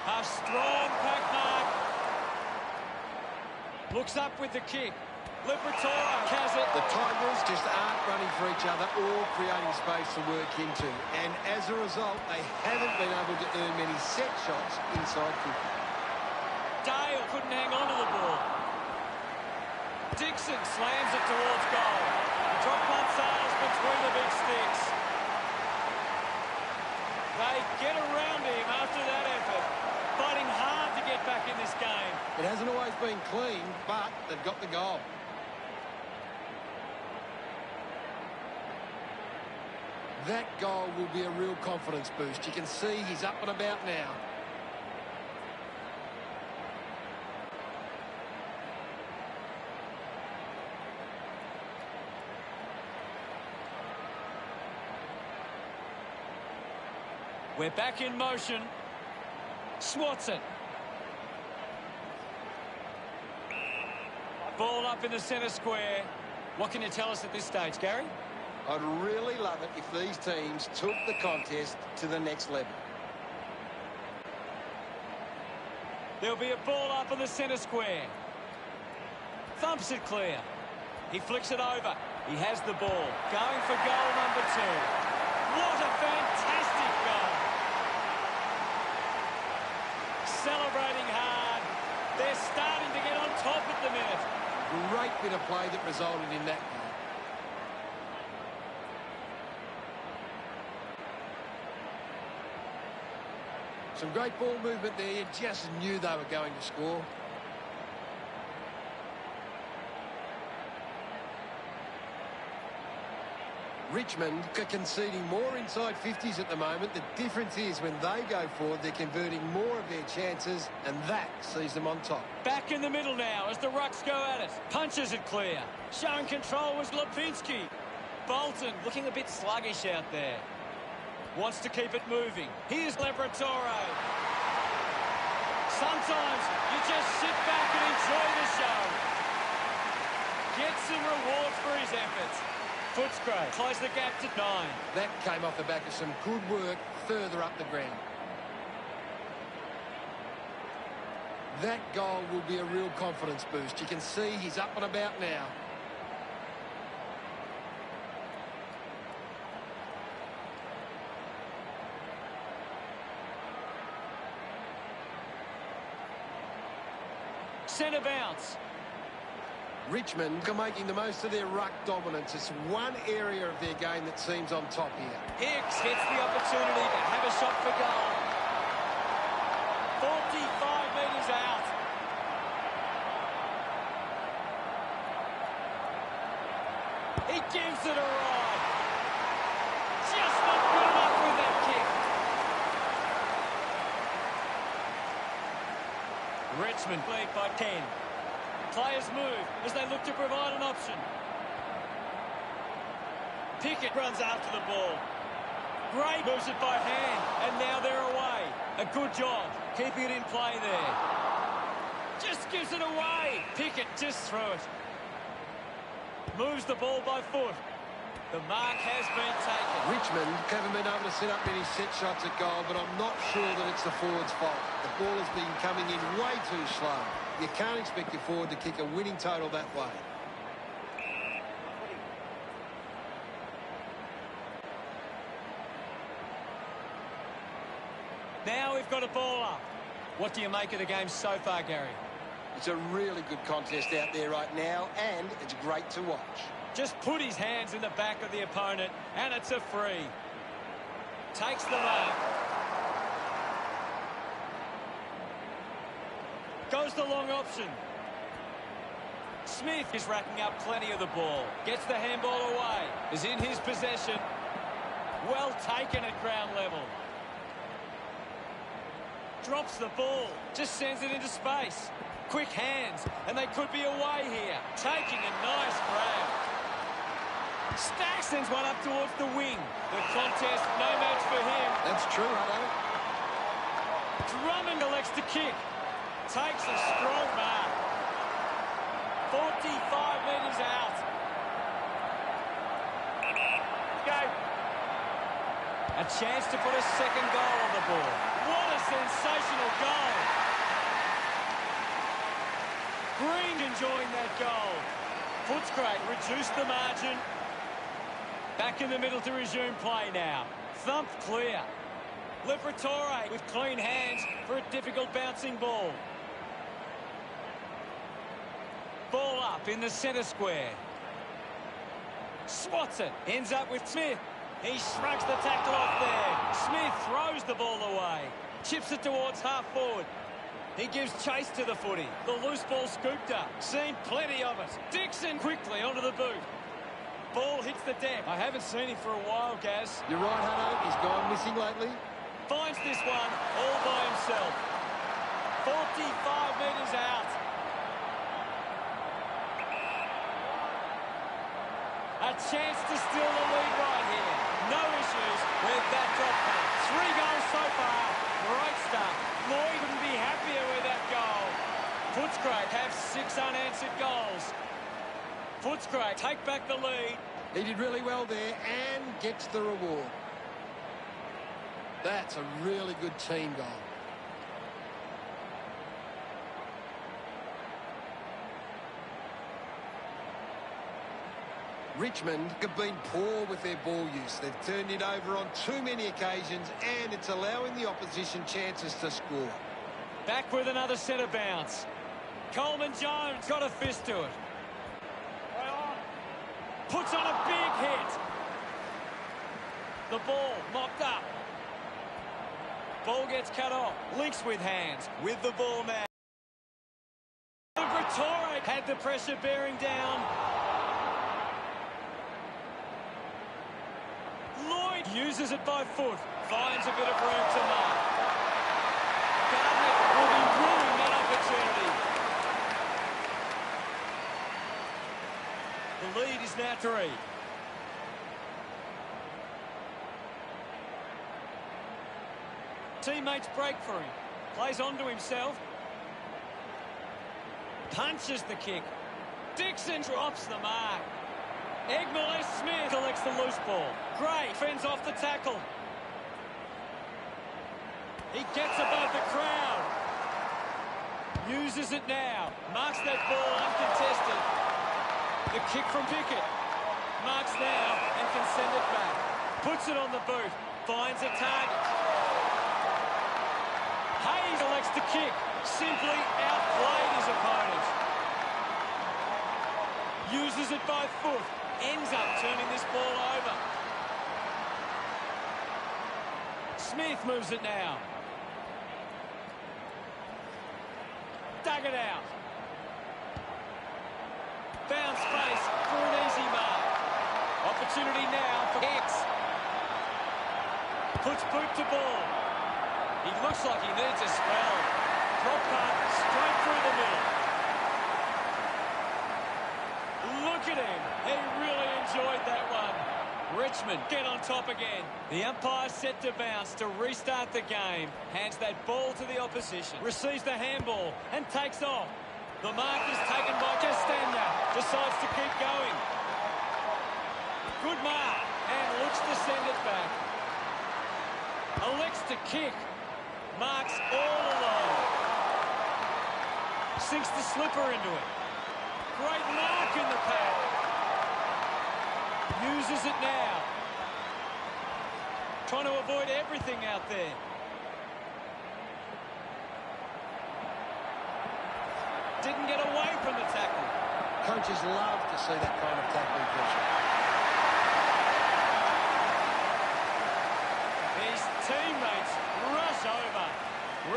A strong pack mark. Looks up with the kick. Liberatore has it. The Tigers just aren't running for each other or creating space to work into. And as a result, they haven't been able to earn many set shots inside 50. Dale couldn't hang on to the ball. Dixon slams it towards goal. The drop punt sails between the big sticks. They get around him after that effort. Fighting hard to get back in this game. It hasn't always been clean, but they've got the goal. That goal will be a real confidence boost. You can see he's up and about now. We're back in motion. Swats it. Ball up in the centre square. What can you tell us at this stage, Gary? I'd really love it if these teams took the contest to the next level. There'll be a ball up in the centre square. Thumps it clear. He flicks it over. He has the ball. Going for goal number 2. What a fantastic goal. Celebrating hard. They're starting to get on top at the minute. Great bit of play that resulted in that goal. Some great ball movement there. You just knew they were going to score. Richmond are conceding more inside 50s at the moment. The difference is when they go forward, they're converting more of their chances, and that sees them on top. Back in the middle now as the Rucks go at it. Punches it clear. Showing control was Lipinski. Bolton looking a bit sluggish out there. Wants to keep it moving. Here's Liberatore. Sometimes you just sit back and enjoy the show. Gets some reward for his efforts. Footscray close the gap to 9. That came off the back of some good work further up the ground. That goal will be a real confidence boost. You can see he's up and about now. Centre bounce. Richmond are making the most of their ruck dominance. It's one area of their game that seems on top here. Hicks hits the opportunity to have a shot for goal. 45 metres out. He gives it a ride. Just not good enough with that kick. Richmond lead by 10. Players move as they look to provide an option. Pickett runs after the ball. Gray moves it by hand, and now they're away. A good job keeping it in play there. Just gives it away. Pickett just threw it. Moves the ball by foot. The mark has been taken. Richmond haven't been able to set up many set shots at goal, but I'm not sure that it's the forward's fault. The ball has been coming in way too slow. You can't expect your forward to kick a winning total that way. Now we've got a ball up. What do you make of the game so far, Gary? It's a really good contest out there right now, and it's great to watch. Just put his hands in the back of the opponent, and it's a free. Takes the mark. Goes the long option. Smith is racking up plenty of the ball. Gets the handball away. Is in his possession. Well taken at ground level. Drops the ball. Just sends it into space. Quick hands, and they could be away here. Taking a nice grab. Stack sends one up towards the wing. The contest, no match for him. That's true, Hutto. Drummond elects to kick. Takes a strong mark. 45 metres out. Go. A chance to put a second goal on the board. What a sensational goal. Green enjoying that goal. Footscray reduced the margin. Back in the middle to resume play now. Thumped clear. Liberatore with clean hands for a difficult bouncing ball. Ball up in the centre square. Swats it. Ends up with Smith. He shrugs the tackle off there. Smith throws the ball away. Chips it towards half forward. He gives chase to the footy. The loose ball scooped up. Seen plenty of it. Dixon quickly onto the boot. Ball hits the deck. I haven't seen him for a while, Gaz. You're right, Hutto. He's gone missing lately. Finds this one all by himself. 45 metres out. A chance to steal the lead right here. No issues with that drop back. 3 goals so far. Great stuff. Lloyd wouldn't be happier with that goal. Footscray have 6 unanswered goals. Footscray take back the lead. He did really well there and gets the reward. That's a really good team goal. Richmond have been poor with their ball use. They've turned it over on too many occasions, and it's allowing the opposition chances to score. Back with another centre bounce. Coleman Jones got a fist to it. Puts on a big hit. The ball mopped up. Ball gets cut off. Links with hands. With the ball now. Torre had the pressure bearing down. Lloyd uses it by foot. Finds a bit of room to mark. Gardner will be ruining that opportunity. The lead is now 3. Teammates break for him. Plays on to himself. Punches the kick. Dixon drops the mark. Egmale Smith collects the loose ball. Gray fends off the tackle. He gets above the crowd. Uses it now. Marks that ball uncontested. The kick from Pickett. Marks now and can send it back. Puts it on the boot. Finds a target. Hayes elects to kick. Simply outplayed his opponent. Uses it by foot. Ends up turning this ball over. Smith moves it now. Dug it out. Found space for an easy mark. Opportunity now for X. Puts boot to ball. He looks like he needs a spell. Drop punt straight through the middle. Look at him. He really enjoyed that one. Richmond get on top again. The umpire set to bounce to restart the game. Hands that ball to the opposition. Receives the handball and takes off. The mark is taken by Castagna. Decides to keep going. Good mark. And looks to send it back. Elects to kick. Marks all alone. Sinks the slipper into it. Great mark in the pad. Uses it now. Trying to avoid everything out there. Didn't get away from the tackle. Coaches love to see that kind of tackling pressure. His teammates rush over.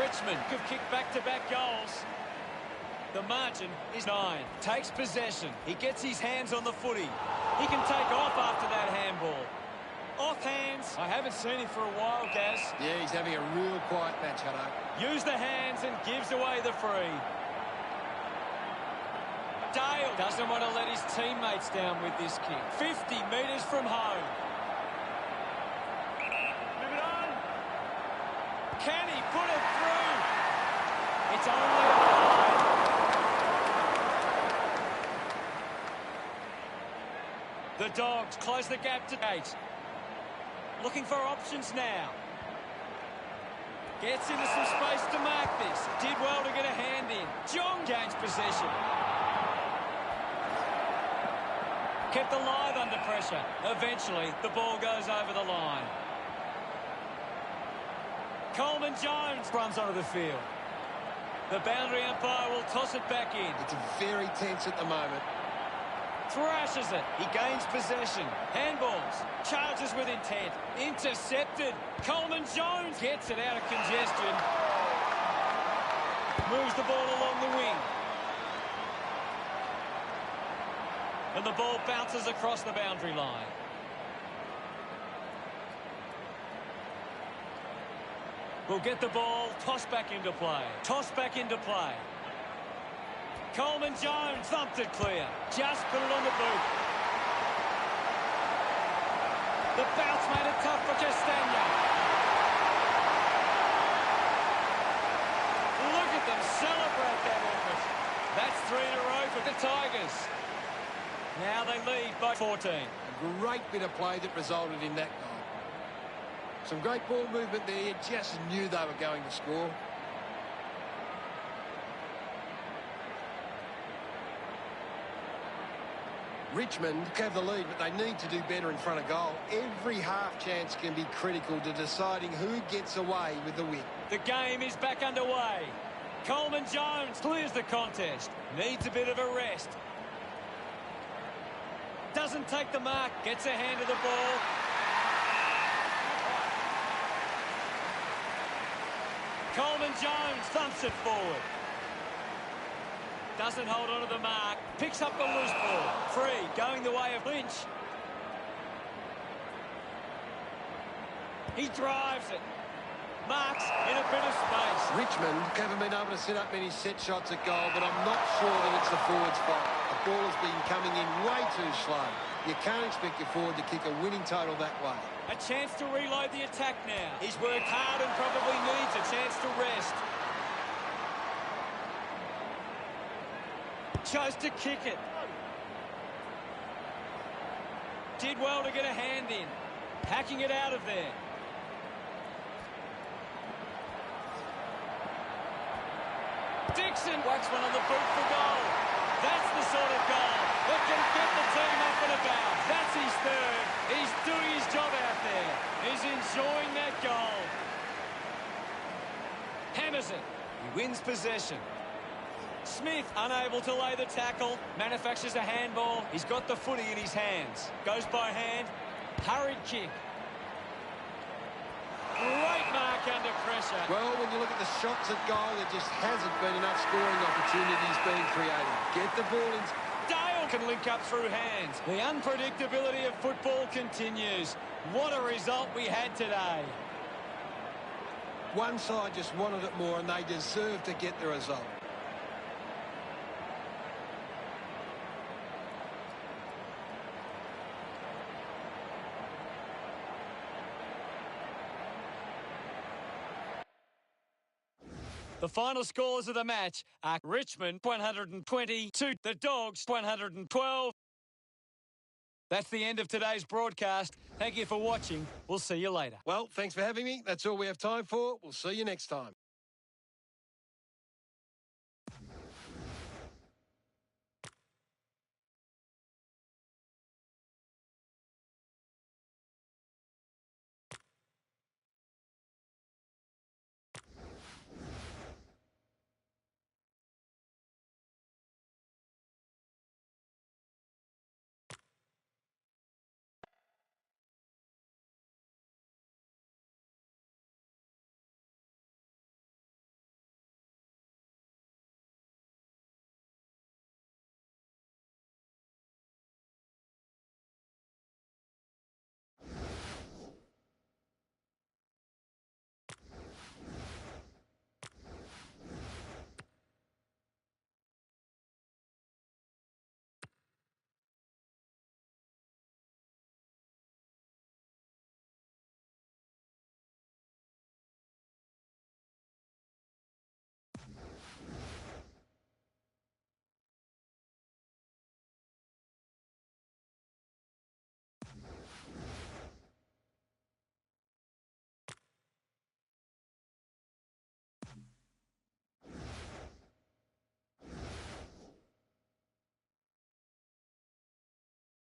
Richmond have kicked back-to-back goals. The margin is 9. Takes possession. He gets his hands on the footy. He can take off after that handball. Off hands. I haven't seen him for a while, Gaz. Yeah, he's having a real quiet match, Hutto. Use the hands and gives away the free. Dale doesn't want to let his teammates down with this kick. 50 metres from home. Move it on. Can he put it through? It's only a line. The Dogs close the gap to 8. Looking for options now. Gets into some space to mark this. Did well to get a hand in. John gains possession. Kept alive under pressure. Eventually, the ball goes over the line. Coleman Jones runs onto the field. The boundary umpire will toss it back in. It's very tense at the moment. Thrashes it. He gains possession. Handballs. Charges with intent. Intercepted. Coleman Jones gets it out of congestion. Moves the ball along the wing. And the ball bounces across the boundary line. We'll get the ball tossed back into play. Tossed back into play. Coleman Jones thumped it clear. Just put it on the boot. The bounce made it tough for Castagna. Look at them celebrate that effort. That's 3 in a row for the Tigers. Now they lead by 14. A great bit of play that resulted in that goal. Some great ball movement there. You just knew they were going to score. Richmond have the lead, but they need to do better in front of goal. Every half chance can be critical to deciding who gets away with the win. The game is back underway. Coleman Jones clears the contest. Needs a bit of a rest. Doesn't take the mark. Gets a hand of the ball. Coleman Jones thumps it forward. Doesn't hold on to the mark. Picks up the loose ball. Free, going the way of Lynch. He drives it. Marks in a bit of space. Richmond haven't been able to set up many set shots at goal, but I'm not sure that it's the forward's fault. The ball has been coming in way too slow. You can't expect your forward to kick a winning total that way. A chance to reload the attack now. He's worked hard and probably needs a chance to rest. Chose to kick it. Did well to get a hand in. Hacking it out of there. Dixon whacks one on the boot for goal. That's the sort of goal that can get the team up and about. That's his third. He's doing his job out there. He's enjoying that goal. Hammers it. He wins possession. Smith unable to lay the tackle. Manufactures a handball. He's got the footy in his hands. Goes by hand. Hurried kick. Great mark under pressure. Well, when you look at the shots at goal, there just hasn't been enough scoring opportunities being created. Get the ball in. Dale can link up through hands. The unpredictability of football continues. What a result we had today. One side just wanted it more, and they deserve to get the result. The final scores of the match are Richmond 122, the Dogs 112. That's the end of today's broadcast. Thank you for watching. We'll see you later. Well, thanks for having me. That's all we have time for. We'll see you next time.